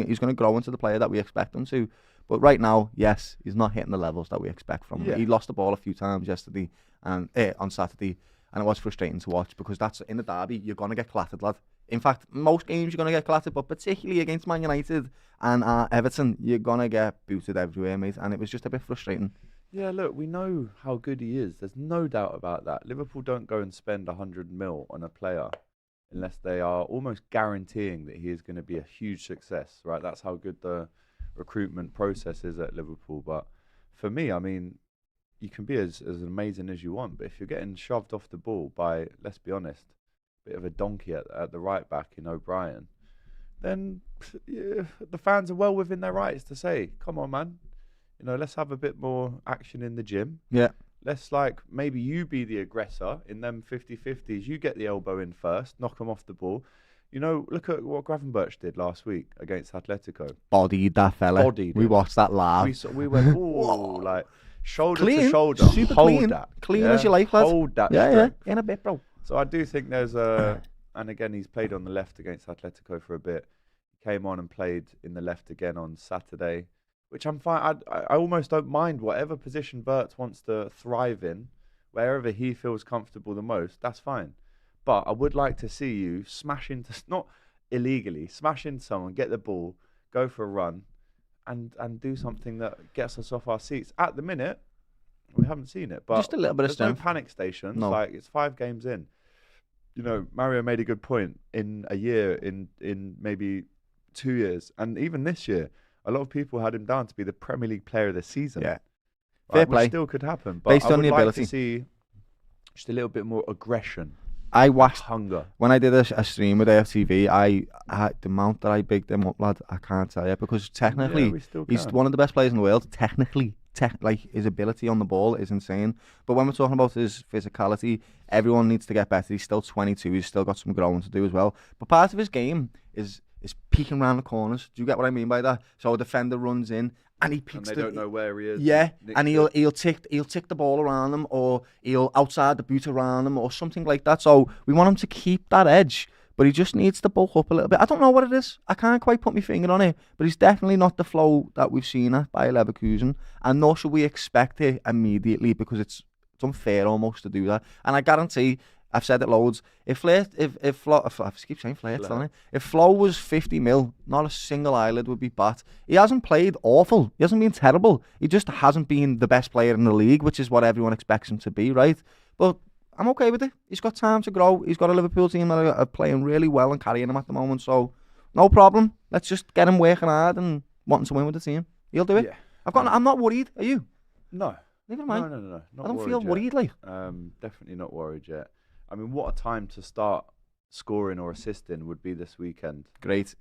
[SPEAKER 2] He's gonna grow into the player that we expect him to. But right now, yes, he's not hitting the levels that we expect from him. He lost the ball a few times yesterday and on Saturday, and it was frustrating to watch because that's in the derby. You're gonna get clattered, lad. In fact, most games you're going to get clattered, but particularly against Man United and Everton, you're going to get booted everywhere, mate. And it was just a bit frustrating.
[SPEAKER 1] Yeah, look, we know how good he is. There's no doubt about that. Liverpool don't go and spend 100 mil on a player unless they are almost guaranteeing that he is going to be a huge success, right? That's how good the recruitment process is at Liverpool. But for me, I mean, you can be as amazing as you want, but if you're getting shoved off the ball by, let's be honest, a bit of a donkey at the right back in O'Brien, then yeah, the fans are well within their rights to say, come on, man, let's have a bit more action in the gym.
[SPEAKER 2] Yeah.
[SPEAKER 1] Let's maybe you be the aggressor in them 50-50s. You get the elbow in first, knock them off the ball. Look at what Gravenberch did last week against Atletico.
[SPEAKER 2] Bodied that fella.
[SPEAKER 1] Bodied
[SPEAKER 2] we
[SPEAKER 1] him.
[SPEAKER 2] watched that live.
[SPEAKER 1] We went, ooh, like shoulder
[SPEAKER 2] clean,
[SPEAKER 1] to shoulder.
[SPEAKER 2] super
[SPEAKER 1] Hold
[SPEAKER 2] clean.
[SPEAKER 1] that.
[SPEAKER 2] Clean as you like, lad.
[SPEAKER 1] Hold that.
[SPEAKER 2] Yeah,
[SPEAKER 1] strength.
[SPEAKER 2] yeah. In a bit, bro.
[SPEAKER 1] So I do think there's and again, he's played on the left against Atletico for a bit. Came on and played in the left again on Saturday, which I'm fine. I almost don't mind whatever position Wirtz wants to thrive in, wherever he feels comfortable the most. That's fine. But I would like to see you smash into, not illegally, smash into someone, get the ball, go for a run, and do something that gets us off our seats. At the minute, we haven't seen it. But
[SPEAKER 2] just a little bit of strength.
[SPEAKER 1] No panic stations.
[SPEAKER 2] No.
[SPEAKER 1] It's 5 games in. Mario made a good point. In a year, in maybe 2 years, and even this year, a lot of people had him down to be the Premier League player of the season.
[SPEAKER 2] Yeah.
[SPEAKER 1] Right?
[SPEAKER 2] Fair play.
[SPEAKER 1] Which still could happen. But
[SPEAKER 2] Based
[SPEAKER 1] I
[SPEAKER 2] on
[SPEAKER 1] would
[SPEAKER 2] the
[SPEAKER 1] like
[SPEAKER 2] ability.
[SPEAKER 1] to see just a little bit more aggression.
[SPEAKER 2] I watched
[SPEAKER 1] hunger.
[SPEAKER 2] When I did a stream with AFTV, I had the amount that I bigged him up, lad. I can't tell you, because technically he's one of the best players in the world. Technically, his ability on the ball is insane. But when we're talking about his physicality, everyone needs to get better. He's still 22. He's still got some growing to do as well. But part of his game is peeking around the corners. Do you get what I mean by that? So a defender runs in and he peeks.
[SPEAKER 1] And they don't know where he is.
[SPEAKER 2] Yeah, and he'll tick the ball around them, or he'll outside the boot around them, or something like that. So we want him to keep that edge, but he just needs to bulk up a little bit. I don't know what it is. I can't quite put my finger on it, but he's definitely not the flow that we've seen at Bayer Leverkusen, and nor should we expect it immediately, because it's unfair almost to do that. And I guarantee, I've said it loads, if Flo, I keep saying Flair, if Flo was 50 mil, not a single eyelid would be bat. He hasn't played awful. He hasn't been terrible. He just hasn't been the best player in the league, which is what everyone expects him to be, right? But I'm okay with it. He's got time to grow. He's got a Liverpool team that are playing really well and carrying him at the moment, so no problem. Let's just get him working hard and wanting to win with the team. He'll do it. Yeah. I'm not worried. Are you?
[SPEAKER 1] No.
[SPEAKER 2] Never mind.
[SPEAKER 1] No.
[SPEAKER 2] I don't feel worried, like.
[SPEAKER 1] Definitely not worried yet. I mean, what a time to start scoring or assisting would be this weekend.
[SPEAKER 2] Great.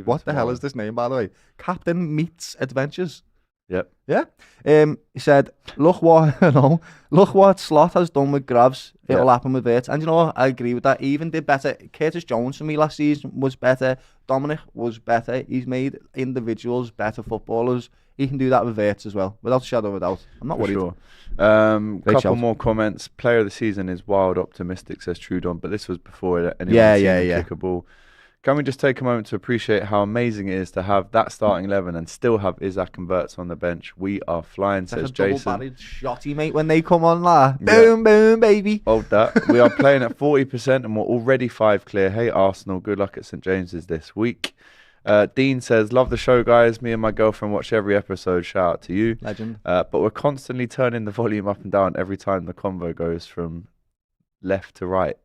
[SPEAKER 2] What the hell is this name, by the way? Captain Meets Adventures.
[SPEAKER 1] Yep.
[SPEAKER 2] Yeah. He said, look what Slot has done with Gravs. It'll happen with Wirtz. And you know what? I agree with that. He even did better. Curtis Jones for me last season was better. Dominic was better. He's made individuals better footballers. He can do that with Wirtz as well, without a shadow of a doubt. I'm not worried.
[SPEAKER 1] Sure. Couple more comments. Player of the season is wild optimistic, says Trudon, but this was before anyone seen him kick a ball. Can we just take a moment to appreciate how amazing it is to have that starting 11 and still have Isaac and Wirtz on the bench? We are flying, says Jason.
[SPEAKER 2] Double-barreled shotty, mate, when they come on there. Boom, boom, baby.
[SPEAKER 1] Hold that. We are playing at 40% and we're already 5 clear. Hey, Arsenal, good luck at St James's this week. Dean says, love the show, guys. Me and my girlfriend watch every episode. Shout out to you.
[SPEAKER 2] Legend.
[SPEAKER 1] But we're constantly turning the volume up and down every time the convo goes from left to right.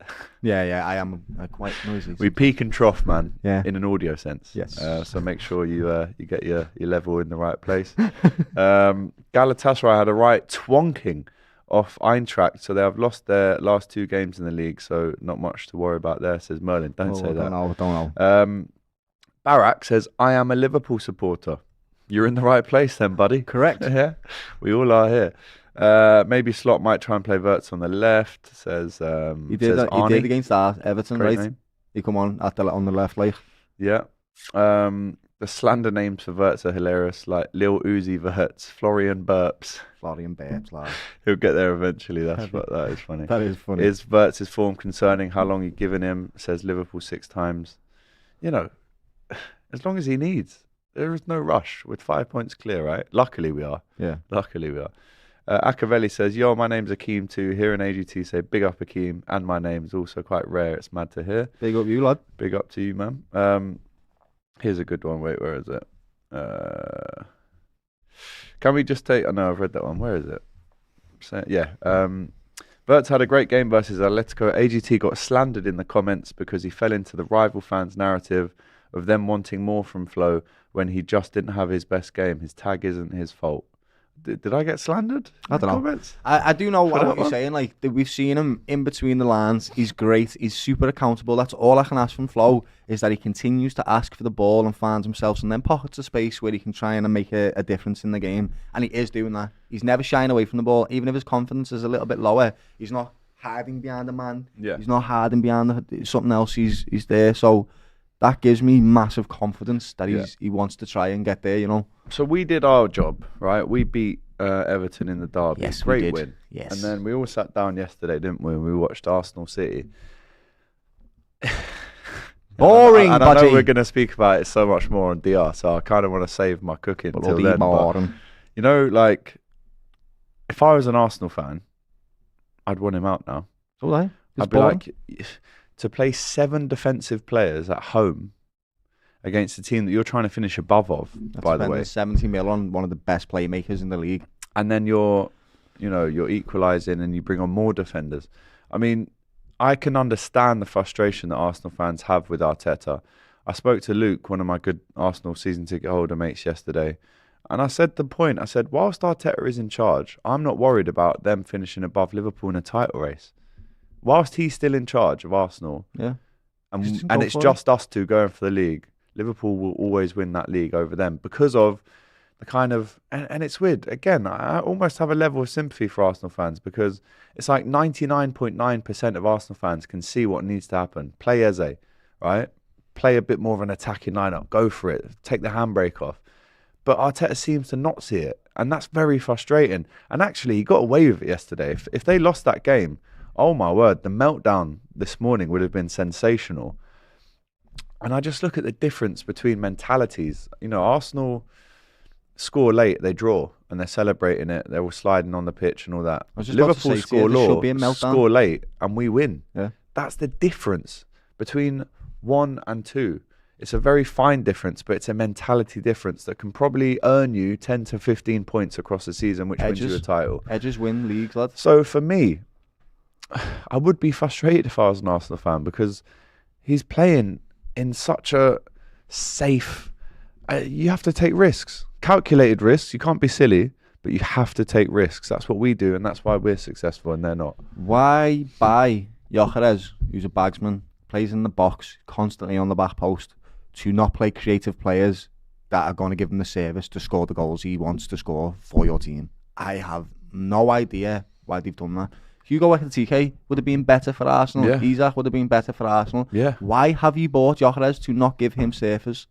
[SPEAKER 2] Yeah, I am quite noisy.
[SPEAKER 1] We peak and trough, man,
[SPEAKER 2] in
[SPEAKER 1] an audio sense.
[SPEAKER 2] Yes.
[SPEAKER 1] So make sure you get your level in the right place. Galatasaray had a right twonking off Eintracht, so they have lost their last 2 games in the league, so not much to worry about there, says Merlin. Don't say that.
[SPEAKER 2] Don't know.
[SPEAKER 1] Barak says, I am a Liverpool supporter. You're in the right place then, buddy.
[SPEAKER 2] Correct.
[SPEAKER 1] Yeah, we all are here. Maybe Slot might try and play Wirtz on the left, says
[SPEAKER 2] he did against Everton,
[SPEAKER 1] Great
[SPEAKER 2] right?
[SPEAKER 1] Name.
[SPEAKER 2] He come on on the left, like.
[SPEAKER 1] Yeah. The slander names for Wirtz are hilarious, like Lil Uzi Wirtz, Florian Burps.
[SPEAKER 2] Florian Burps, lad.
[SPEAKER 1] He'll get there eventually. That is funny.
[SPEAKER 2] That is funny.
[SPEAKER 1] Is Wirtz's form concerning? How long you've given him? Says Liverpool 6 times. As long as he needs. There is no rush. With 5 points clear, right? Luckily we are.
[SPEAKER 2] Yeah.
[SPEAKER 1] Luckily we are. Akavelli says, yo, my name's Akeem too. Here in AGT say big up Akeem. And my name's also quite rare. It's mad to hear.
[SPEAKER 2] Big up you, lad.
[SPEAKER 1] Big up to you, man. Here's a good one. Wait, where is it? Can we just take... Oh, no, I've read that one. Where is it? Wirtz had a great game versus Atletico. AGT got slandered in the comments because he fell into the rival fans' narrative of them wanting more from Flo when he just didn't have his best game. His tag isn't his fault. Did I get slandered?
[SPEAKER 2] I don't know. I do know what you're saying. Like, we've seen him in between the lines. He's great. He's super accountable. That's all I can ask from Flo, is that he continues to ask for the ball and finds himself in them pockets of space where he can try and make a difference in the game. And he is doing that. He's never shying away from the ball. Even if his confidence is a little bit lower, he's not hiding behind a man.
[SPEAKER 1] Yeah.
[SPEAKER 2] He's not hiding behind something else. He's there. So that gives me massive confidence that he wants to try and get there, you know.
[SPEAKER 1] So we did our job, right? We beat Everton in the derby.
[SPEAKER 2] Yes,
[SPEAKER 1] great
[SPEAKER 2] we did.
[SPEAKER 1] win.
[SPEAKER 2] Yes.
[SPEAKER 1] And then we all sat down yesterday, didn't we? We watched Arsenal City.
[SPEAKER 2] Boring,
[SPEAKER 1] and I know
[SPEAKER 2] buddy.
[SPEAKER 1] we're going to speak about it so much more on DR, so I kind of want to save my cooking until then. But, you know, like, if I was an Arsenal fan, I'd want him out now. I'd be like, to play 7 defensive players at home against a team that you're trying to finish above by the way.
[SPEAKER 2] 70 mil on one of the best playmakers in the league.
[SPEAKER 1] And then you're equalising and you bring on more defenders. I mean, I can understand the frustration that Arsenal fans have with Arteta. I spoke to Luke, one of my good Arsenal season ticket holder mates, yesterday. And I said whilst Arteta is in charge, I'm not worried about them finishing above Liverpool in a title race. Whilst he's still in charge of Arsenal, and it's just us two going for the league, Liverpool will always win that league over them because of the kind of... And it's weird. Again, I almost have a level of sympathy for Arsenal fans because it's like 99.9% of Arsenal fans can see what needs to happen. Play Eze, right? Play a bit more of an attacking lineup. Go for it. Take the handbrake off. But Arteta seems to not see it. And that's very frustrating. And actually, he got away with it yesterday. If they lost that game, oh my word, the meltdown this morning would have been sensational. And I just look at the difference between mentalities. You know, Arsenal score late, they draw, and they're celebrating it. They're all sliding on the pitch and all that. Liverpool score late, and we win.
[SPEAKER 2] Yeah.
[SPEAKER 1] That's the difference between 1 and 2. It's a very fine difference, but it's a mentality difference that can probably earn you 10 to 15 points across the season, which wins you a title.
[SPEAKER 2] Edges win leagues, lad.
[SPEAKER 1] So for me, I would be frustrated if I was an Arsenal fan because he's playing in such a safe... you have to take risks. Calculated risks. You can't be silly, but you have to take risks. That's what we do, and that's why we're successful and they're not.
[SPEAKER 2] Why buy Gyökeres, who's a bagsman, plays in the box, constantly on the back post, to not play creative players that are going to give him the service to score the goals he wants to score for your team? I have no idea why they've done that. Hugo Ekitike would have been better for Arsenal. Yeah. Isaac would have been better for Arsenal.
[SPEAKER 1] Yeah.
[SPEAKER 2] Why have you bought Gyökeres to not give him service?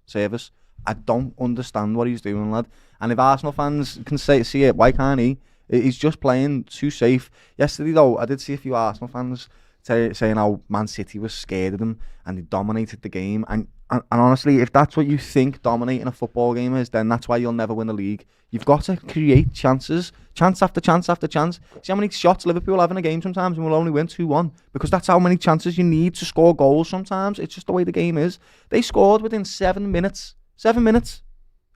[SPEAKER 2] I don't understand what he's doing, lad. And if Arsenal fans can see it, why can't he? He's just playing too safe. Yesterday, though, I did see a few Arsenal fans saying how Man City was scared of them and they dominated the game. And honestly, if that's what you think dominating a football game is, then that's why you'll never win the league. You've got to create chances, chance after chance after chance. See how many shots Liverpool have in a game sometimes and we'll only win 2-1 because that's how many chances you need to score goals sometimes. It's just the way the game is. They scored within 7 minutes. 7 minutes.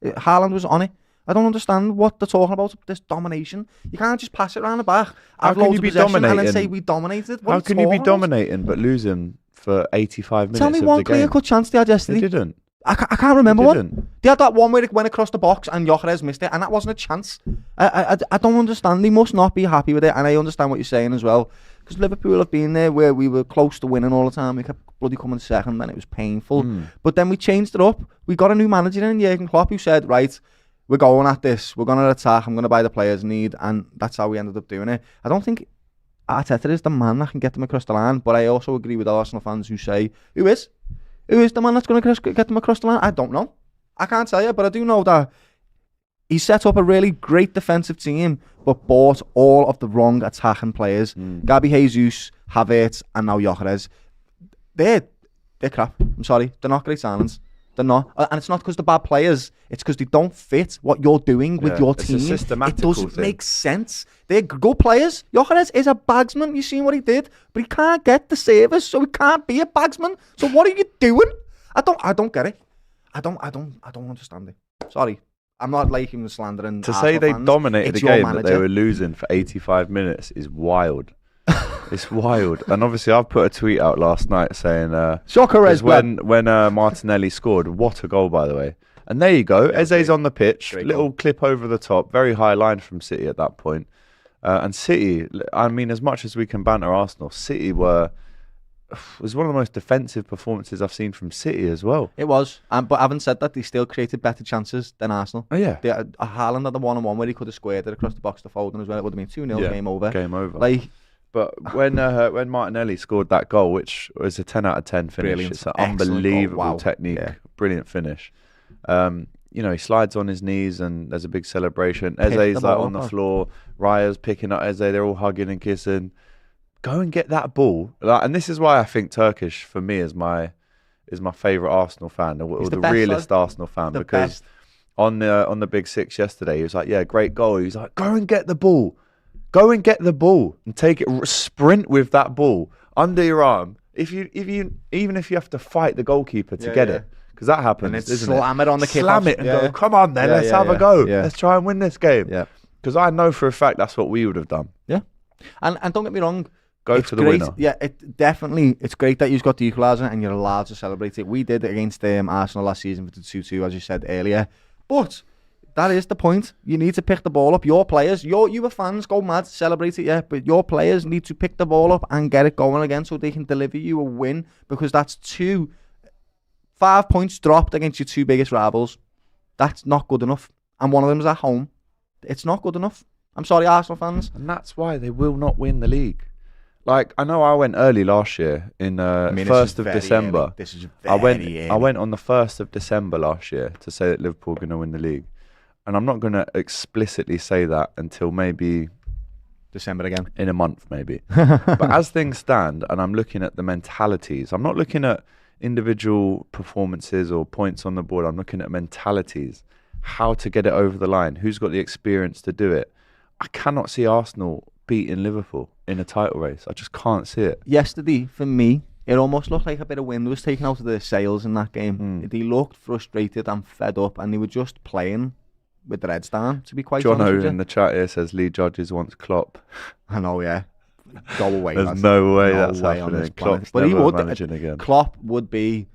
[SPEAKER 2] Haaland was on it. I don't understand what they're talking about, this domination. You can't just pass it around the back, have loads of possession and then say we dominated.
[SPEAKER 1] How can you be dominating but losing for 85 minutes?
[SPEAKER 2] Tell me one clear-cut chance they had yesterday.
[SPEAKER 1] They didn't.
[SPEAKER 2] I can't remember one. They had that one where it went across the box and Gyökeres missed it, and that wasn't a chance. I don't understand. They must not be happy with it, and I understand what you're saying as well. Because Liverpool have been there where we were close to winning all the time. We kept bloody coming second, and it was painful. But then we changed it up. We got a new manager in, Jurgen Klopp, who said, right, we're going at this. We're going to attack. I'm going to buy the players I need, and that's how we ended up doing it. I don't think Arteta is the man that can get them across the line, but I also agree with Arsenal fans who say, who is the man that's going to get them across the line? I don't know. I can't tell you, but I do know that he set up a really great defensive team, but bought all of the wrong attacking players. Gabi Jesus, Havertz, and now Gyökeres. They're crap. I'm sorry. They're not great signings. They're not. And it's not because they're bad players. It's because they don't fit what you're doing with your team.
[SPEAKER 1] It's a systematical
[SPEAKER 2] It doesn't make sense. They're good players. Gyökeres is a bagsman. You've seen what he did. But he can't get the service, so he can't be a bagsman. So what are you doing? I don't get it. I don't understand it. Sorry. I'm not liking the slandering.
[SPEAKER 1] To say they dominated a game that they were losing for 85 minutes is wild. It's wild. And obviously, I've put a tweet out last night saying,
[SPEAKER 2] Soccer
[SPEAKER 1] when Martinelli scored, what a goal, by the way. And there you go. Eze's on the pitch. Little clip over the top. Very high line from City at that point. And City, I mean, as much as we can banter Arsenal, City was one of the most defensive performances I've seen from City as well.
[SPEAKER 2] It was. But having said that, they still created better chances than Arsenal.
[SPEAKER 1] Oh, yeah.
[SPEAKER 2] Haaland had the 1-on-1 where he could have squared it across the box to Foden as well. It would have been 2-0, game over.
[SPEAKER 1] Game over.
[SPEAKER 2] Like,
[SPEAKER 1] but when Martinelli scored that goal, which was a 10 out of 10 finish,
[SPEAKER 2] brilliant.
[SPEAKER 1] It's an unbelievable technique, brilliant finish. He slides on his knees and there's a big celebration. Eze's like on the floor, Raya's picking up Eze, they're all hugging and kissing. Go and get that ball. And this is why I think Turkish, for me, is my favourite Arsenal fan, or the realist Arsenal fan, because on the Big Six yesterday, he was like, yeah, great goal. He was like, go and get the ball. Go and get the ball and take it, sprint with that ball under your arm. Even if you have to fight the goalkeeper to get it. Because that happens,
[SPEAKER 2] and slam it on the kickoff.
[SPEAKER 1] Slam it and go, come on then, let's have a go. Let's try and win this game. Because I know for a fact that's what we would have done.
[SPEAKER 2] Yeah. And don't get me wrong.
[SPEAKER 1] Go for the winner.
[SPEAKER 2] Yeah, it's great that you've got the equaliser and you're allowed to celebrate it. We did it against Arsenal last season with the 2-2, as you said earlier. But that is the point. You need to pick the ball up. Your players, you fans, go mad, celebrate it, but your players need to pick the ball up and get it going again so they can deliver you a win, because that's 5 points dropped against your two biggest rivals. That's not good enough. And one of them is at home. It's not good enough. I'm sorry, Arsenal fans.
[SPEAKER 1] And that's why they will not win the league. Like, I know I went early last year in 1st of December.
[SPEAKER 2] Early. This is very
[SPEAKER 1] I went on the 1st of December last year to say that Liverpool are going to win the league. And I'm not going to explicitly say that until maybe
[SPEAKER 2] December again.
[SPEAKER 1] In a month, maybe. But as things stand, and I'm looking at the mentalities, I'm not looking at individual performances or points on the board. I'm looking at mentalities, how to get it over the line, who's got the experience to do it. I cannot see Arsenal beating Liverpool in a title race. I just can't see it.
[SPEAKER 2] Yesterday, for me, it almost looked like a bit of wind was taken out of their sails in that game. They looked frustrated and fed up, and they were just playing with their heads down, to be quite honest with you.
[SPEAKER 1] Jono in the chat here says Lee Judges wants Klopp.
[SPEAKER 2] I know, yeah. Go away.
[SPEAKER 1] There's no way that's happening. Klopp's
[SPEAKER 2] but
[SPEAKER 1] never managing again.
[SPEAKER 2] Klopp would be...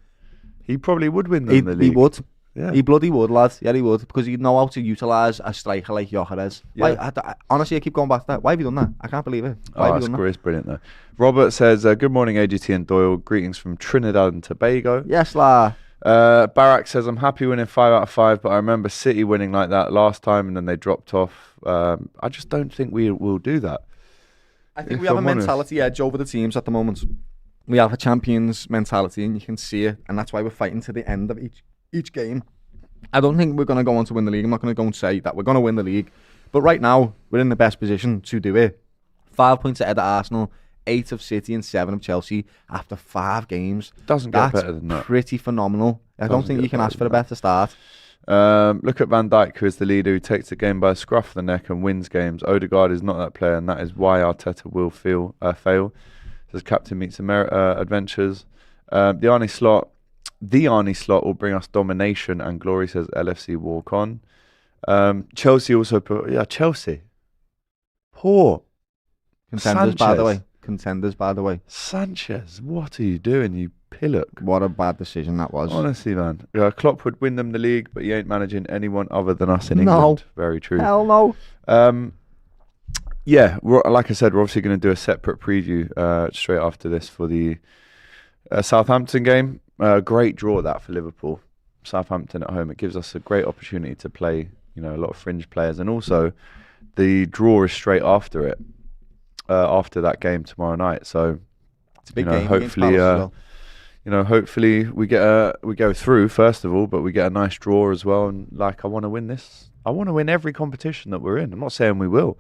[SPEAKER 1] He probably would win them the league.
[SPEAKER 2] He would.
[SPEAKER 1] Yeah.
[SPEAKER 2] He bloody would, lad. Yeah, he would. Because he'd know how to utilise a striker like Gyökeres.
[SPEAKER 1] Yeah.
[SPEAKER 2] Honestly, I keep going back to that. Why have you done that? I can't believe it. Why have you done that?
[SPEAKER 1] It's brilliant, though. Robert says, good morning, AGT and Doyle. Greetings from Trinidad and Tobago.
[SPEAKER 2] Yes, la.
[SPEAKER 1] Barak says, I'm happy winning 5 out of 5, but I remember City winning like that last time and then they dropped off. I just don't think we will do that.
[SPEAKER 2] I think we have a mentality edge over the teams at the moment. We have a champions mentality and you can see it, and that's why we're fighting to the end of each game. I don't think we're going to go on to win the league. I'm not going to go and say that we're going to win the league. But right now, we're in the best position to do it. 5 points ahead of Arsenal, 8 of City and 7 of Chelsea after 5 games.
[SPEAKER 1] Doesn't get better than that.
[SPEAKER 2] That's pretty phenomenal. I don't think you can ask for a better start.
[SPEAKER 1] Look at Van Dijk, who is the leader, who takes the game by the scruff of the neck and wins games. Odegaard is not that player, and that is why Arteta will fail. Says Captain Meets Adventures. The Arnie slot will bring us domination and glory, says LFC walk on. Chelsea also Chelsea. Poor.
[SPEAKER 2] Contenders, by the way.
[SPEAKER 1] Sanchez, what are you doing, you pillock?
[SPEAKER 2] What a bad decision that was.
[SPEAKER 1] Honestly, man. Klopp would win them the league, but he ain't managing anyone other than us in England. Very true.
[SPEAKER 2] Hell no.
[SPEAKER 1] Yeah, like I said, we're obviously going to do a separate preview straight after this for the Southampton game. Great draw that for Liverpool. Southampton at home. It gives us a great opportunity to play, a lot of fringe players, and also the draw is straight after it, after that game tomorrow night. So
[SPEAKER 2] it's a big game.
[SPEAKER 1] Hopefully we go through first of all, but we get a nice draw as well. And I want to win this. I want to win every competition that we're in. I'm not saying we will,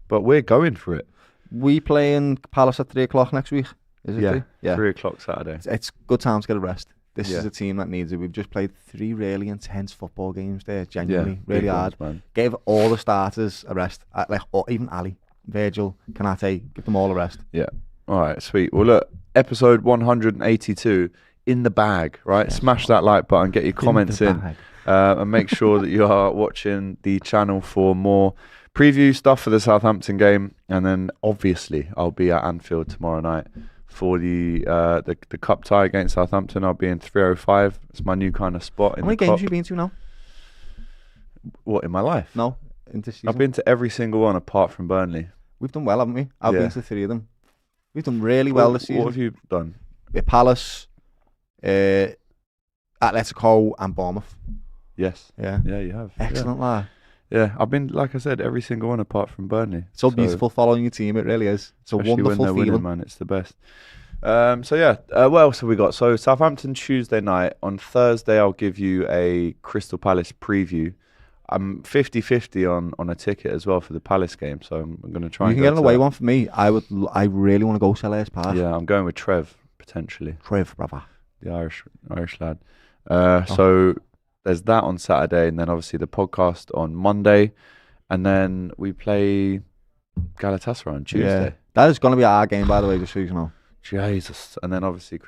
[SPEAKER 1] but we're going for it.
[SPEAKER 2] We play in Palace at 3:00 next week. Is it?
[SPEAKER 1] Yeah, 3:00 Saturday.
[SPEAKER 2] It's good time to get a rest. This is a team that needs it. We've just played 3 really intense football games there, genuinely, really hard.
[SPEAKER 1] Man.
[SPEAKER 2] Gave all the starters a rest, even Ali, Virgil, Kanate, give them all a rest.
[SPEAKER 1] Yeah. All right, sweet. Well, look, episode 182 in the bag, right? Yes. Smash that like button, get your comments in, and make sure that you are watching the channel for more preview stuff for the Southampton game, and then obviously I'll be at Anfield tomorrow night for the cup tie against Southampton. I'll be in 305. It's my new kind of spot.
[SPEAKER 2] How many games have you been to now?
[SPEAKER 1] What, in my life?
[SPEAKER 2] No, in this season.
[SPEAKER 1] I've been to every single one apart from Burnley.
[SPEAKER 2] We've done well, haven't we? I've been to 3 of them. We've done really well this season.
[SPEAKER 1] What have you done?
[SPEAKER 2] Palace, Atletico, and Bournemouth.
[SPEAKER 1] Yes.
[SPEAKER 2] Yeah.
[SPEAKER 1] Yeah, you have.
[SPEAKER 2] Excellent, lad.
[SPEAKER 1] Yeah, I've been, like I said, every single one apart from Burnley.
[SPEAKER 2] So beautiful following your team, it really is. It's a wonderful
[SPEAKER 1] when they're
[SPEAKER 2] feeling.
[SPEAKER 1] winning, man. It's the best. So yeah, what else have we got? So Southampton Tuesday night. On Thursday, I'll give you a Crystal Palace preview. I'm 50-50 on a ticket as well for the Palace game, so I'm going to try.
[SPEAKER 2] You can get an away one for me. I really want to go Selhurst Park.
[SPEAKER 1] Yeah, I'm going with Trev potentially.
[SPEAKER 2] Trev, brother.
[SPEAKER 1] The Irish lad. So there's that on Saturday, and then obviously the podcast on Monday, and then we play Galatasaray on Tuesday.
[SPEAKER 2] Yeah. That is going to be our game, by the way, just so you know.
[SPEAKER 1] Jesus. And then obviously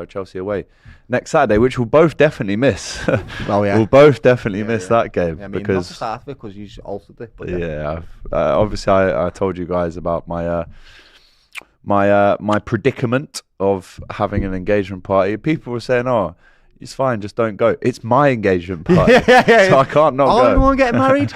[SPEAKER 1] Chelsea away next Saturday, which we'll both definitely miss.
[SPEAKER 2] Oh yeah,
[SPEAKER 1] we'll both definitely miss that game.
[SPEAKER 2] Yeah, I mean,
[SPEAKER 1] because
[SPEAKER 2] not the start of it because you altered it. But
[SPEAKER 1] yeah, obviously I told you guys about my my predicament of having an engagement party. People were saying, "Oh, it's fine, just don't go." It's my engagement party, so I can't not go.
[SPEAKER 2] I want to get married.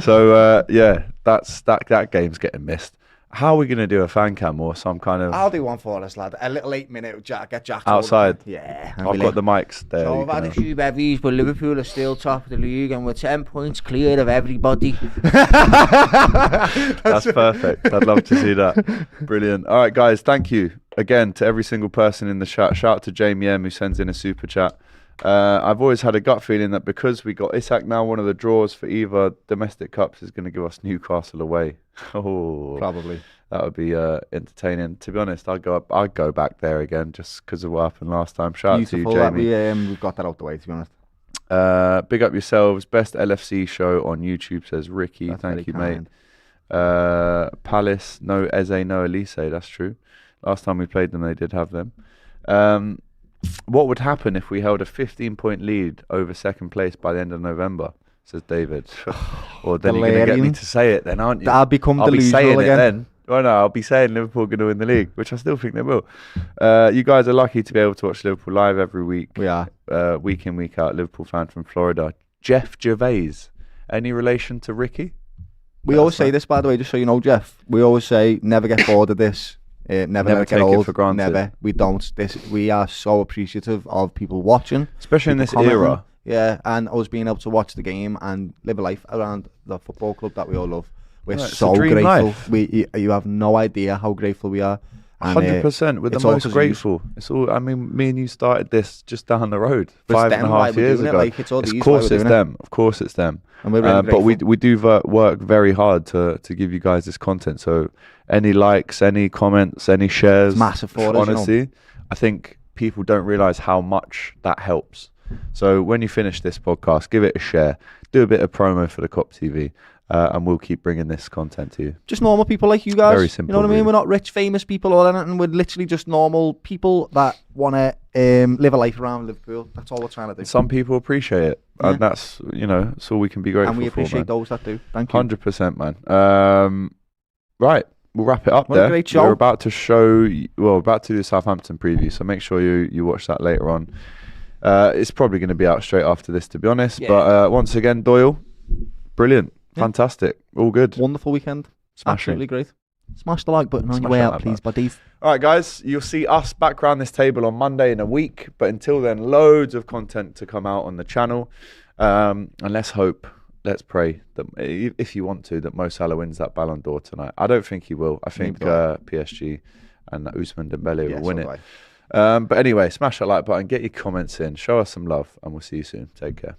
[SPEAKER 1] So yeah, that game's getting missed. How are we going to do a fan cam or some kind of...
[SPEAKER 2] I'll do one for us, lad. A little 8-minute get Jack
[SPEAKER 1] outside.
[SPEAKER 2] Yeah.
[SPEAKER 1] I've got the mics there.
[SPEAKER 2] So I've had a few bevies, but Liverpool are still top of the league and we're 10 points clear of everybody.
[SPEAKER 1] That's perfect. I'd love to see that. Brilliant. All right, guys, thank you again to every single person in the chat. Shout out to Jamie M who sends in a super chat. I've always had a gut feeling that because we got Isak now, one of the draws for either domestic cups is going to give us Newcastle away. Oh,
[SPEAKER 2] probably
[SPEAKER 1] that would be entertaining. To be honest, I'd go back there again just because of what happened last time. Shout out to you, Jamie.
[SPEAKER 2] We've got that out the way, to be honest.
[SPEAKER 1] Big up yourselves. Best LFC show on YouTube, says Ricky.
[SPEAKER 2] That's
[SPEAKER 1] Thank you,
[SPEAKER 2] kind.
[SPEAKER 1] mate. Palace, no Eze, no Elise. That's true. Last time we played them, they did have them. What would happen if we held a 15-point lead over second place by the end of November? Says David. Or then you're going to get me to say it then, aren't you?
[SPEAKER 2] I'll become
[SPEAKER 1] I'll be
[SPEAKER 2] delusional
[SPEAKER 1] saying
[SPEAKER 2] again.
[SPEAKER 1] it then. Well, no, I'll be saying Liverpool are going to win the league, which I still think they will. You guys are lucky to be able to watch Liverpool live every week.
[SPEAKER 2] We are.
[SPEAKER 1] Week in, week out. Liverpool fan from Florida. Jeff Gervais. Any relation to Ricky?
[SPEAKER 2] We always say this, by the way, just so you know, Jeff. We always say, never get bored of this. Never let it get old.
[SPEAKER 1] It for granted.
[SPEAKER 2] Never. We don't. We are so appreciative of people watching.
[SPEAKER 1] Especially in this era.
[SPEAKER 2] Yeah, and us being able to watch the game and live a life around the football club that we all love. We're so grateful. You have no idea how grateful we are.
[SPEAKER 1] 100%. We're the most grateful. It's all. I mean, me and you started this just down the road 5.5 years ago. Of course it's them. Of course it's them.
[SPEAKER 2] And we're really
[SPEAKER 1] but we do work very hard to give you guys this content. So any likes, any comments, any shares,
[SPEAKER 2] it's massive for us.
[SPEAKER 1] Honestly, I think people don't realize how much that helps. So when you finish this podcast, give it a share, do a bit of promo for the Kop TV, and we'll keep bringing this content to you.
[SPEAKER 2] Just normal people like you guys.
[SPEAKER 1] Very simple.
[SPEAKER 2] You know what I mean?
[SPEAKER 1] Really.
[SPEAKER 2] We're not rich, famous people or anything. We're literally just normal people that want to live a life around Liverpool. That's all we're trying to do.
[SPEAKER 1] Some people appreciate it, and that's that's all we can be grateful for.
[SPEAKER 2] And we appreciate those that do. Thank you.
[SPEAKER 1] 100%, man. Right. We'll wrap it up there.
[SPEAKER 2] A great show.
[SPEAKER 1] We're about to about to do the Southampton preview, so make sure you watch that later on. It's probably going to be out straight after this, to be honest. Yeah. But once again, Doyle, brilliant, fantastic, all good.
[SPEAKER 2] Wonderful weekend.
[SPEAKER 1] Smashing.
[SPEAKER 2] Absolutely great. Smash the like button on your way out, please, buddies.
[SPEAKER 1] All right, guys, you'll see us back around this table on Monday in a week. But until then, loads of content to come out on the channel. And let's hope, let's pray that if you want to, that Mo Salah wins that Ballon d'Or tonight. I don't think he will. I think PSG and Ousmane Dembele will win it. But anyway, smash that like button, get your comments in, show us some love, and we'll see you soon. Take care.